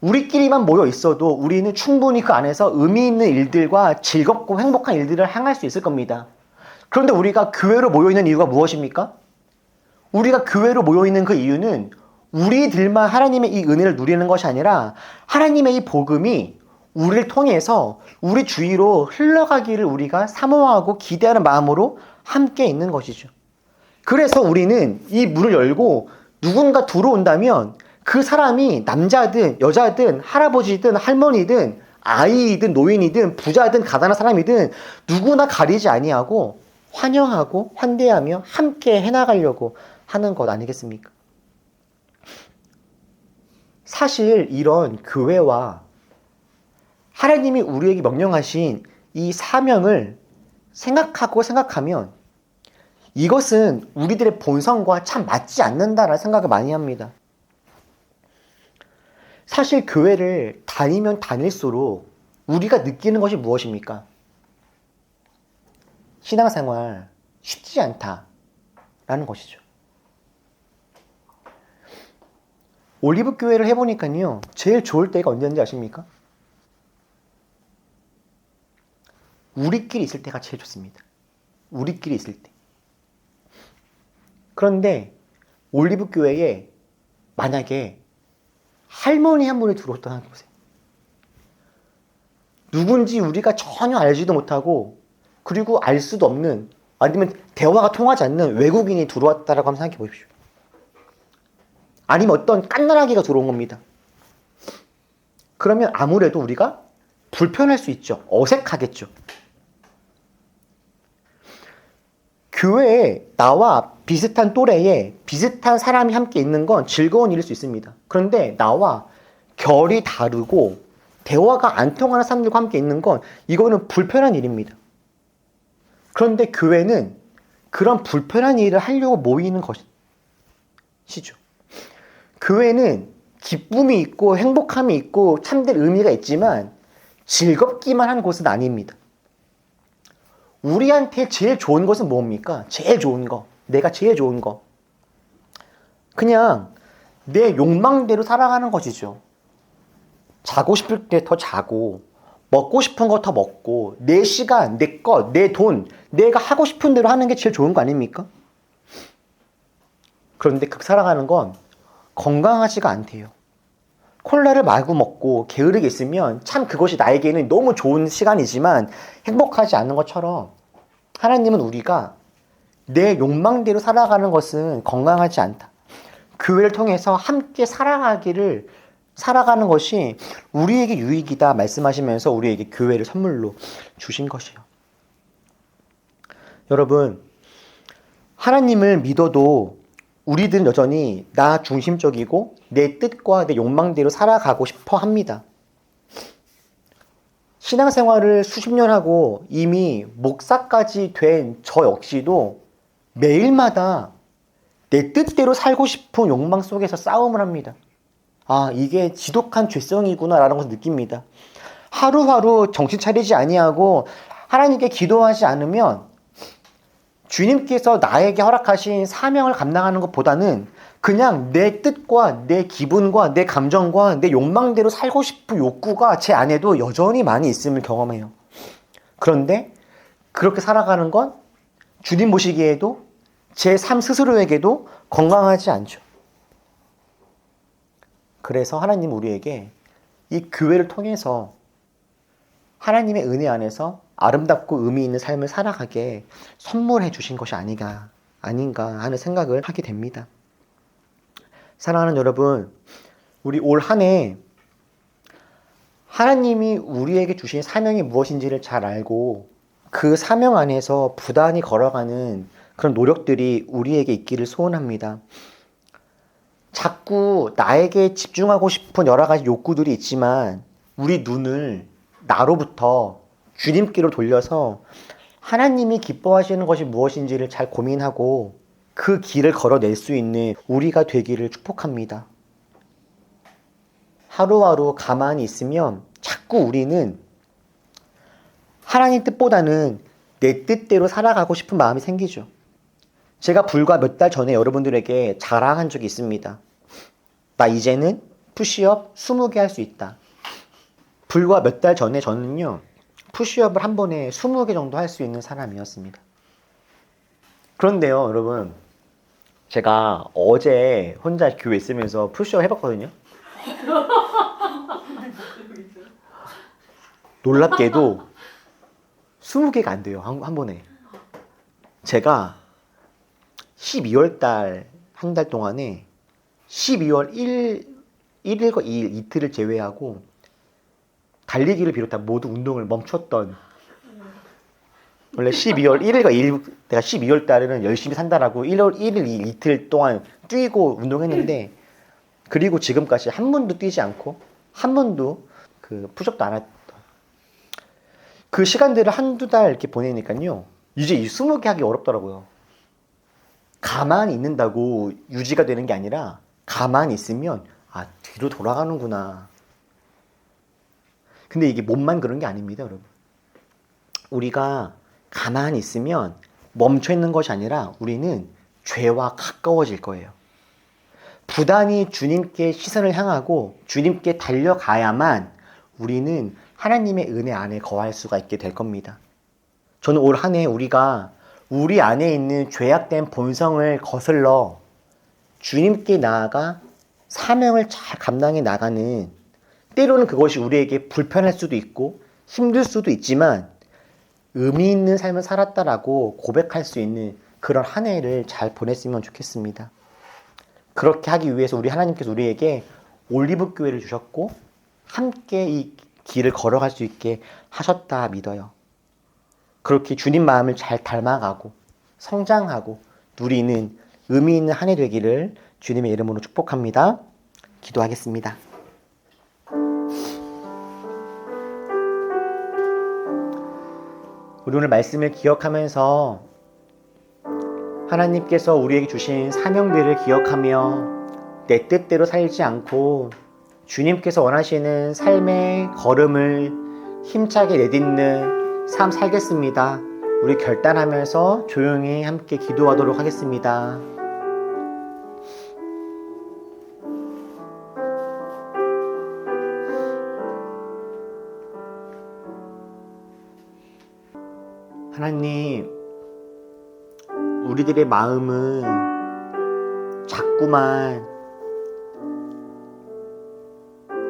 우리끼리만 모여 있어도 우리는 충분히 그 안에서 의미 있는 일들과 즐겁고 행복한 일들을 행할 수 있을 겁니다. 그런데 우리가 교회로 모여 있는 이유가 무엇입니까? 우리가 교회로 모여 있는 그 이유는 우리들만 하나님의 이 은혜를 누리는 것이 아니라 하나님의 이 복음이 우리를 통해서 우리 주위로 흘러가기를 우리가 사모하고 기대하는 마음으로 함께 있는 것이죠. 그래서 우리는 이 문을 열고 누군가 들어온다면 그 사람이 남자든 여자든 할아버지든 할머니든 아이든 노인이든 부자든 가난한 사람이든 누구나 가리지 아니하고 환영하고 환대하며 함께 해나가려고 하는 것 아니겠습니까? 사실 이런 교회와 하나님이 우리에게 명령하신 이 사명을 생각하면 이것은 우리들의 본성과 참 맞지 않는다라는 생각을 많이 합니다. 사실 교회를 다니면 다닐수록 우리가 느끼는 것이 무엇입니까? 신앙생활 쉽지 않다라는 것이죠. 올리브 교회를 해보니까요, 제일 좋을 때가 언제인지 아십니까? 우리끼리 있을 때가 제일 좋습니다. 우리끼리 있을 때. 그런데 올리브 교회에 만약에 할머니 한 분이 들어왔다 생각해보세요. 누군지 우리가 전혀 알지도 못하고 그리고 알 수도 없는, 아니면 대화가 통하지 않는 외국인이 들어왔다라고 한번 생각해 보십시오. 아니면 어떤 깐나라기가 들어온 겁니다. 그러면 아무래도 우리가 불편할 수 있죠. 어색하겠죠. 교회에 나와 비슷한 또래에 비슷한 사람이 함께 있는 건 즐거운 일일 수 있습니다. 그런데 나와 결이 다르고 대화가 안 통하는 사람들과 함께 있는 건 이거는 불편한 일입니다. 그런데 교회는 그런 불편한 일을 하려고 모이는 것이죠. 교회는 기쁨이 있고 행복함이 있고 참된 의미가 있지만 즐겁기만 한 곳은 아닙니다. 우리한테 제일 좋은 것은 뭡니까? 제일 좋은 거. 내가 제일 좋은 거. 그냥 내 욕망대로 살아가는 것이죠. 자고 싶을 때 더 자고, 먹고 싶은 거 더 먹고, 내 시간, 내 것, 내 돈, 내가 하고 싶은 대로 하는 게 제일 좋은 거 아닙니까? 그런데 그 살아가는 건 건강하지가 않대요. 콜라를 마구 먹고 게으르게 있으면 참 그것이 나에게는 너무 좋은 시간이지만 행복하지 않은 것처럼 하나님은 우리가 내 욕망대로 살아가는 것은 건강하지 않다. 교회를 통해서 함께 살아가는 것이 우리에게 유익이다 말씀하시면서 우리에게 교회를 선물로 주신 것이에요. 여러분, 하나님을 믿어도 우리들은 여전히 나 중심적이고 내 뜻과 내 욕망대로 살아가고 싶어 합니다. 신앙생활을 수십 년 하고 이미 목사까지 된 저 역시도 매일마다 내 뜻대로 살고 싶은 욕망 속에서 싸움을 합니다. 아, 이게 지독한 죄성이구나 라는 것을 느낍니다. 하루하루 정신 차리지 아니하고 하나님께 기도하지 않으면 주님께서 나에게 허락하신 사명을 감당하는 것보다는 그냥 내 뜻과 내 기분과 내 감정과 내 욕망대로 살고 싶은 욕구가 제 안에도 여전히 많이 있음을 경험해요. 그런데 그렇게 살아가는 건 주님 보시기에도 제 삶 스스로에게도 건강하지 않죠. 그래서 하나님 우리에게 이 교회를 통해서 하나님의 은혜 안에서 아름답고 의미 있는 삶을 살아가게 선물해 주신 것이 아닌가 하는 생각을 하게 됩니다. 사랑하는 여러분, 우리 올 한 해 하나님이 우리에게 주신 사명이 무엇인지를 잘 알고 그 사명 안에서 부단히 걸어가는 그런 노력들이 우리에게 있기를 소원합니다. 자꾸 나에게 집중하고 싶은 여러 가지 욕구들이 있지만 우리 눈을 나로부터 주님께로 돌려서 하나님이 기뻐하시는 것이 무엇인지를 잘 고민하고 그 길을 걸어낼 수 있는 우리가 되기를 축복합니다. 하루하루 가만히 있으면 자꾸 우리는 하나님 뜻보다는 내 뜻대로 살아가고 싶은 마음이 생기죠. 제가 불과 몇 달 전에 여러분들에게 자랑한 적이 있습니다. 나 이제는 푸시업 20개 할 수 있다. 불과 몇 달 전에 저는요, 푸시업을 한 번에 20개 정도 할 수 있는 사람이었습니다. 그런데요, 여러분, 제가 어제 혼자 교회 있으면서 푸시업 해봤거든요. 놀랍게도 20개가 안 돼요, 한 번에. 제가 12월 달, 한 달 동안에 12월 1일과 2일 이틀을 제외하고 달리기를 비롯한 모든 운동을 멈췄던, 원래 12월 1일과 2일, 내가 12월 달에는 열심히 산다라고 1월 1일, 2일 이틀 동안 뛰고 운동했는데, 그리고 지금까지 한 번도 뛰지 않고 한 번도 그 푸시업도 안 했던 그 시간들을 한두 달 이렇게 보내니까요, 이제 이 20개 하기 어렵더라고요. 가만히 있는다고 유지가 되는 게 아니라 가만히 있으면 뒤로 돌아가는구나. 근데 이게 몸만 그런 게 아닙니다, 여러분. 우리가 가만히 있으면 멈춰 있는 것이 아니라 우리는 죄와 가까워질 거예요. 부단히 주님께 시선을 향하고 주님께 달려가야만 우리는 하나님의 은혜 안에 거할 수가 있게 될 겁니다. 저는 올 한 해 우리가 우리 안에 있는 죄악된 본성을 거슬러 주님께 나아가 사명을 잘 감당해 나가는, 때로는 그것이 우리에게 불편할 수도 있고 힘들 수도 있지만 의미 있는 삶을 살았다라고 고백할 수 있는 그런 한 해를 잘 보냈으면 좋겠습니다. 그렇게 하기 위해서 우리 하나님께서 우리에게 올리브 교회를 주셨고 함께 이 길을 걸어갈 수 있게 하셨다 믿어요. 그렇게 주님 마음을 잘 닮아가고 성장하고 누리는 의미 있는 한 해 되기를 주님의 이름으로 축복합니다. 기도하겠습니다. 우리 오늘 말씀을 기억하면서 하나님께서 우리에게 주신 사명들을 기억하며 내 뜻대로 살지 않고 주님께서 원하시는 삶의 걸음을 힘차게 내딛는 삶 살겠습니다. 우리 결단하면서 조용히 함께 기도하도록 하겠습니다. 하나님, 우리들의 마음은 자꾸만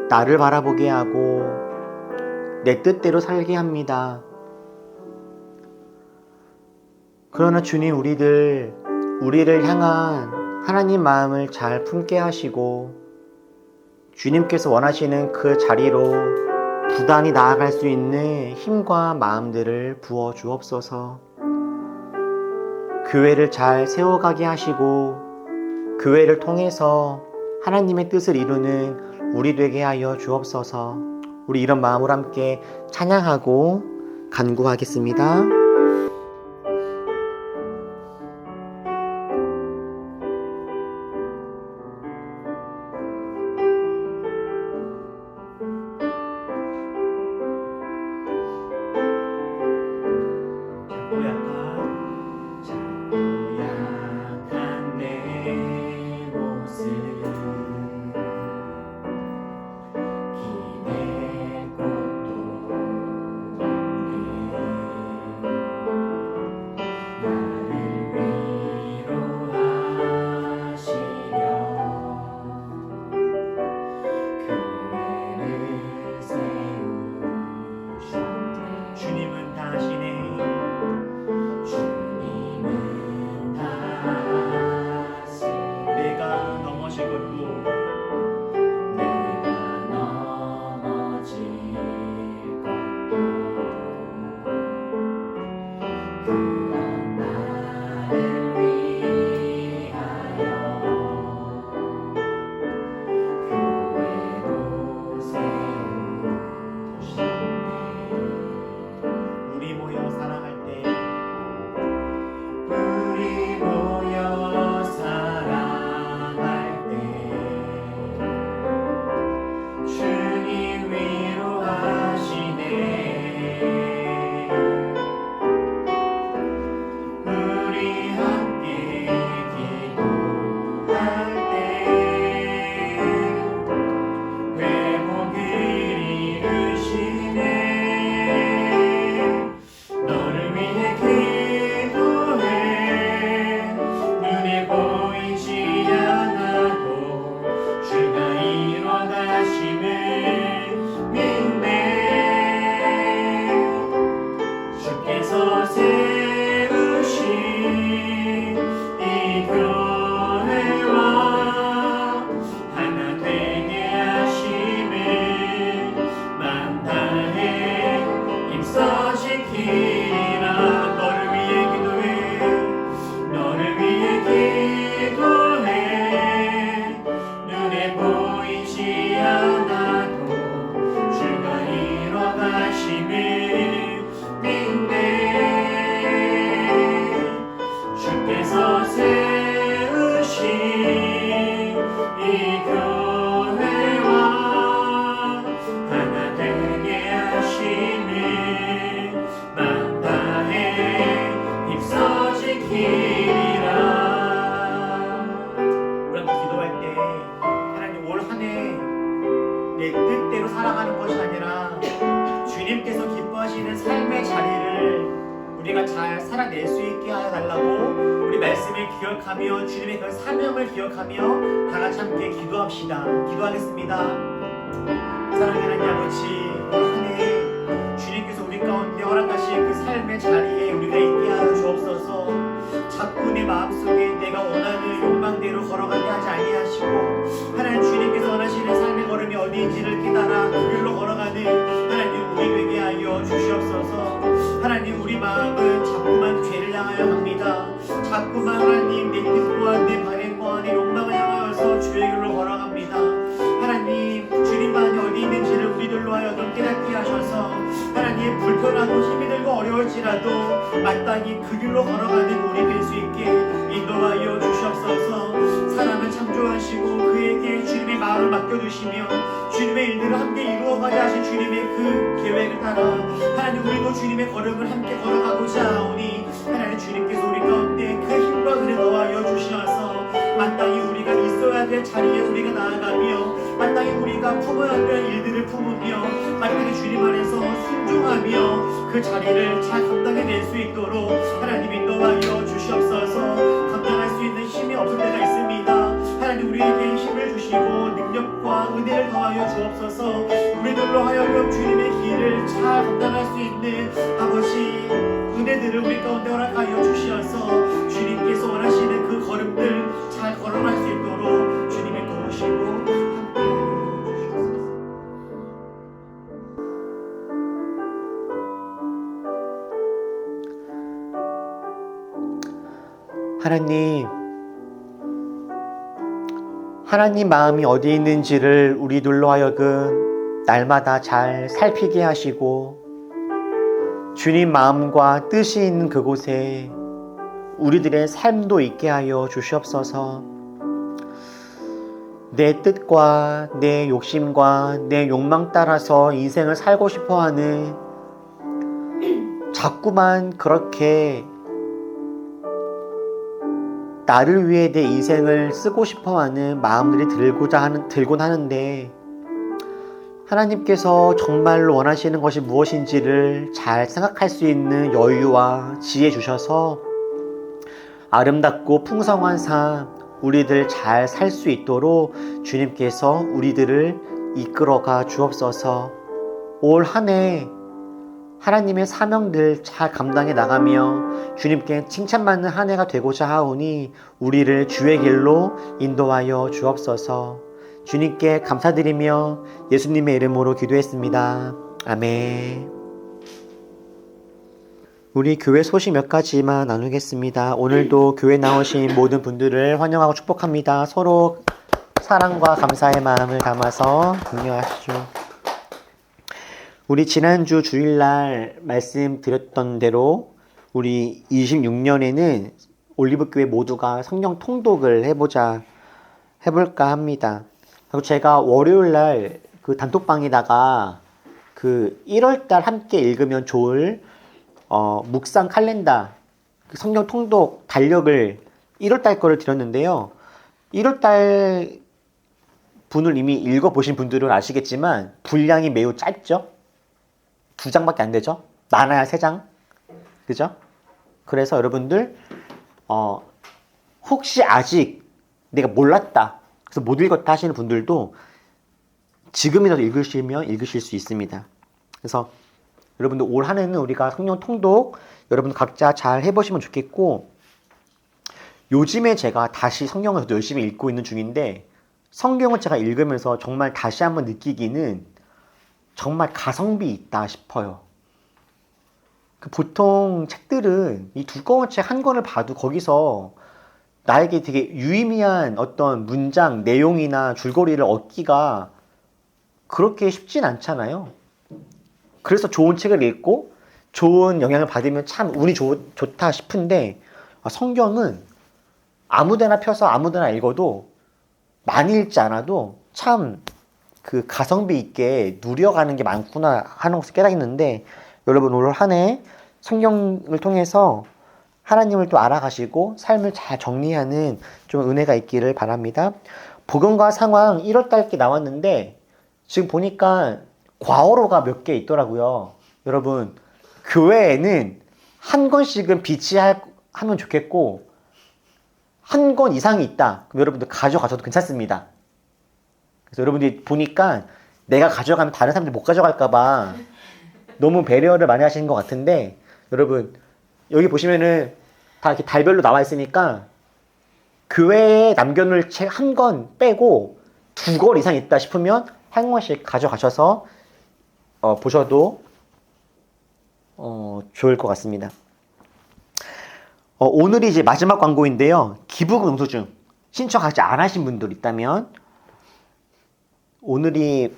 나를 바라보게 하고 내 뜻대로 살게 합니다. 그러나 주님, 우리를 향한 하나님 마음을 잘 품게 하시고 주님께서 원하시는 그 자리로 부단히 나아갈 수 있는 힘과 마음들을 부어 주옵소서. 교회를 잘 세워가게 하시고 교회를 통해서 하나님의 뜻을 이루는 우리 되게 하여 주옵소서. 우리 이런 마음으로 함께 찬양하고 간구하겠습니다. 작고 약한 내 모습 기댈 곳도 없네. 하심을 믿네. 주께서 세우신 이 교회와 하나 되게 하심을 만다해 힘써 지키리라. 우리가 기도할 때 하나님 올 한 해 내 뜻대로 살아가는 것이 아니라 주님께서 기뻐하시는 삶의 자리를 우리가 잘 살아낼 수 있게 하여 달라고 우리 말씀을 기억하며 주님의 그 사명을 기억하며 다 같이 함께 기도합시다. 기도하겠습니다. 사랑하는 하나님 아버지, 올 한 해 주님께서 우리 가운데 허락하신 그 삶의 자리에 우리가 있게 하여 주옵소서. 자꾸 내 마음속에 내가 원하는 욕망대로 걸어가게 하지 아니하시고 하나님 주님께서 원하시는 삶의 걸음이 어디인지를 깨달아 그 길로 걸어가는 하나님 우리 되게 하여 주시옵소서. 하나님 우리 마음은 자꾸만 죄를 향하여 갑니다. 자꾸만 하나님 내 뜻과 내 바램과 내 욕망을 향하여서 주의 길로 걸어갑니다. 하나님 주님만이 어디 있는지를 우리들로 하여금 깨닫게 하셔서 하나님 불편하고 힘이 들고 어려울지라도 마땅히 그 길로 걸어가는 우리 될 수 있게 인도하여 주시옵소서. 사랑을 창조하시고 그에게 주님의 마음을 맡겨주시며 주님의 일들을 함께 이루어가게 하신 주님의 그 계획을 따라 하나님 우리도 주님의 걸음을 함께 걸어가고자 하오니 하나님 주님께서 우리 가운데 그 힘과 은혜 더하여 주시어서 마땅히 우리가 있어야 될 자리에 우리가 나아가며 마땅히 우리가 품어야 될 일들을 품으며 마땅히 주님 안에서 순종하며 그 자리를 잘 감당해낼 수 있도록 하나님 인도하여 주시옵소서. 감당할 수 있는 힘이 없을 때가 있습니다. 하나님 우리에게 힘을 주시고 능력과 은혜를 더하여 주옵소서. 우리들로 하여금 주님의 길을 잘 감당할 수 있는 아버지 은혜들을 우리 가운데 허락하여 주시어서 주님께서 원하시는 그 걸음들 잘 걸어갈 수 있도록 주님이 도우시고 함께하여 주시옵소서. 하나님 마음이 어디 있는지를 우리들로 하여금 날마다 잘 살피게 하시고 주님 마음과 뜻이 있는 그곳에 우리들의 삶도 있게 하여 주시옵소서. 내 뜻과 내 욕심과 내 욕망 따라서 인생을 살고 싶어하는 자꾸만 그렇게 나를 위해 내 인생을 쓰고 싶어하는 마음들이 들곤 하는데 하나님께서 정말로 원하시는 것이 무엇인지를 잘 생각할 수 있는 여유와 지혜 주셔서 아름답고 풍성한 삶 우리들 잘 살 수 있도록 주님께서 우리들을 이끌어가 주옵소서. 올 한 해 하나님의 사명들 잘 감당해 나가며 주님께 칭찬받는 한 해가 되고자 하오니 우리를 주의 길로 인도하여 주옵소서. 주님께 감사드리며 예수님의 이름으로 기도했습니다. 아멘. 우리 교회 소식 몇 가지만 나누겠습니다. 오늘도 교회 나오신 모든 분들을 환영하고 축복합니다. 서로 사랑과 감사의 마음을 담아서 격려하시죠. 우리 지난주 주일날 말씀드렸던 대로 우리 26년에는 올리브교회 모두가 성경 통독을 해볼까 합니다. 그리고 제가 월요일날 그 단톡방에다가 그 1월달 함께 읽으면 좋을 묵상 칼렌더 그 성경 통독 달력을 1월달 거를 드렸는데요. 1월달 분을 이미 읽어보신 분들은 아시겠지만 분량이 매우 짧죠? 2장밖에 안 되죠? 많아야 3장. 그죠? 그래서 여러분들 혹시 아직 내가 몰랐다 그래서 못 읽었다 하시는 분들도 지금이라도 읽으실 수 있습니다. 그래서 여러분들 올 한 해는 우리가 성경 통독 여러분 각자 잘 해보시면 좋겠고, 요즘에 제가 다시 성경을 열심히 읽고 있는 중인데 성경을 제가 읽으면서 정말 다시 한번 느끼기는 정말 가성비 있다 싶어요. 보통 책들은 이 두꺼운 책 한 권을 봐도 거기서 나에게 되게 유의미한 어떤 문장, 내용이나 줄거리를 얻기가 그렇게 쉽진 않잖아요. 그래서 좋은 책을 읽고 좋은 영향을 받으면 참 운이 좋다 싶은데 성경은 아무데나 펴서 아무데나 읽어도 많이 읽지 않아도 참 그 가성비 있게 누려가는 게 많구나 하는 것을 깨닫는데 여러분 올 한 해 성경을 통해서 하나님을 또 알아가시고 삶을 잘 정리하는 좀 은혜가 있기를 바랍니다. 복음과 상황 1월달 게 나왔는데 지금 보니까 과어로가 몇 개 있더라고요. 여러분 교회에는 한 권씩은 비치하면 좋겠고 한 권 이상이 있다. 그럼 여러분들 가져가셔도 괜찮습니다. 그래서 여러분들이 보니까 내가 가져가면 다른 사람들이 못 가져갈까봐 너무 배려를 많이 하시는 것 같은데 여러분 여기 보시면은 다 이렇게 달별로 나와 있으니까 교회에 남겨놓을 책 한 권 빼고 2권 이상 있다 싶으면 한 권씩 가져가셔서 보셔도 좋을 것 같습니다. 오늘이 이제 마지막 광고인데요. 기부금 영수증 신청하지 안 하신 분들 있다면 오늘이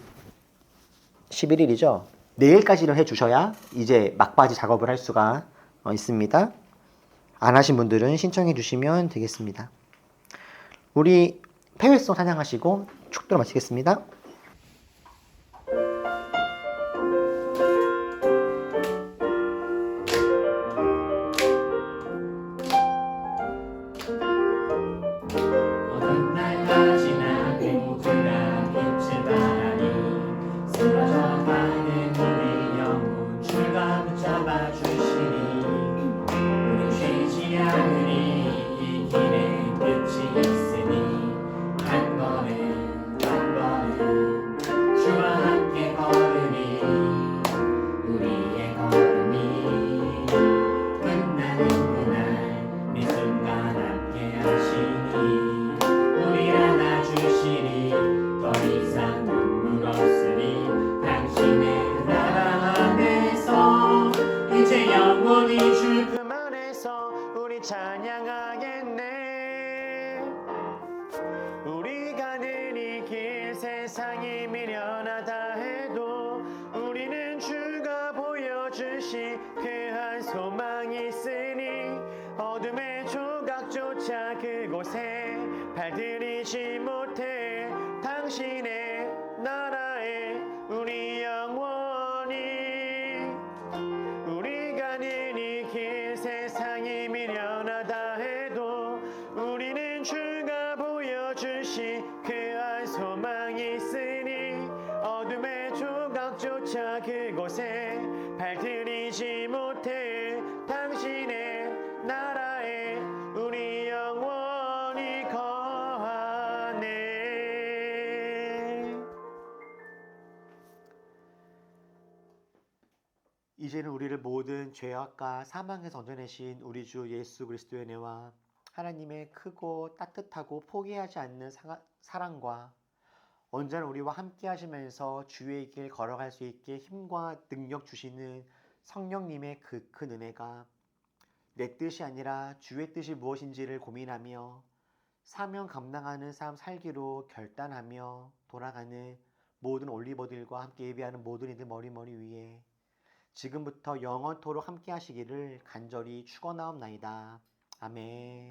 11일이죠. 내일까지는 해주셔야 이제 막바지 작업을 할 수가 있습니다. 안 하신 분들은 신청해 주시면 되겠습니다. 우리 폐회송 찬양하시고 축도를 마치겠습니다. 어떤 날까 지나고 그가 빛을 바라니 쓰러져가는 우리 영혼 주가 붙잡아 주시니 우리 쉬지 않으니 이 길에 끝이 있으니 한 걸음 한 걸음 주와 함께 걸으니 우리의 걸음이 끝나는 그날 매 순간 함께 하시니 우리 안아주시니 더 이상 눈물 없으니 당신의 나라 안에서 이제 영원히 주 그 안에서 우리 찬양하겠네. 우리가 늘 이 길 세상이 미련하다 해도 우리는 주가 보여주시 그한 소망이 있으니 어둠의 조각조차 그곳에 발들이지 못해 당신의 나라에 우리 영원히 우리가 늘 이 길 세상이 미련하다 해도 우리는 주가 보여주시 그한 소망이 있으니 어둠의 조각조차 그곳에 발들이지 못해 당신의 나라에 우리 영원히 거하네. 이제는 우리를 모든 죄악과 사망에서 건져내신 우리 주 예수 그리스도의 은혜와 하나님의 크고 따뜻하고 포기하지 않는 사랑과 언제나 우리와 함께 하시면서 주의 길 걸어갈 수 있게 힘과 능력 주시는 성령님의 그 큰 은혜가 내 뜻이 아니라 주의 뜻이 무엇인지를 고민하며 사명 감당하는 삶 살기로 결단하며 돌아가는 모든 올리버들과 함께 예배하는 모든 이들 머리 위에 지금부터 영원토록 함께 하시기를 간절히 축원하옵나이다. 아멘.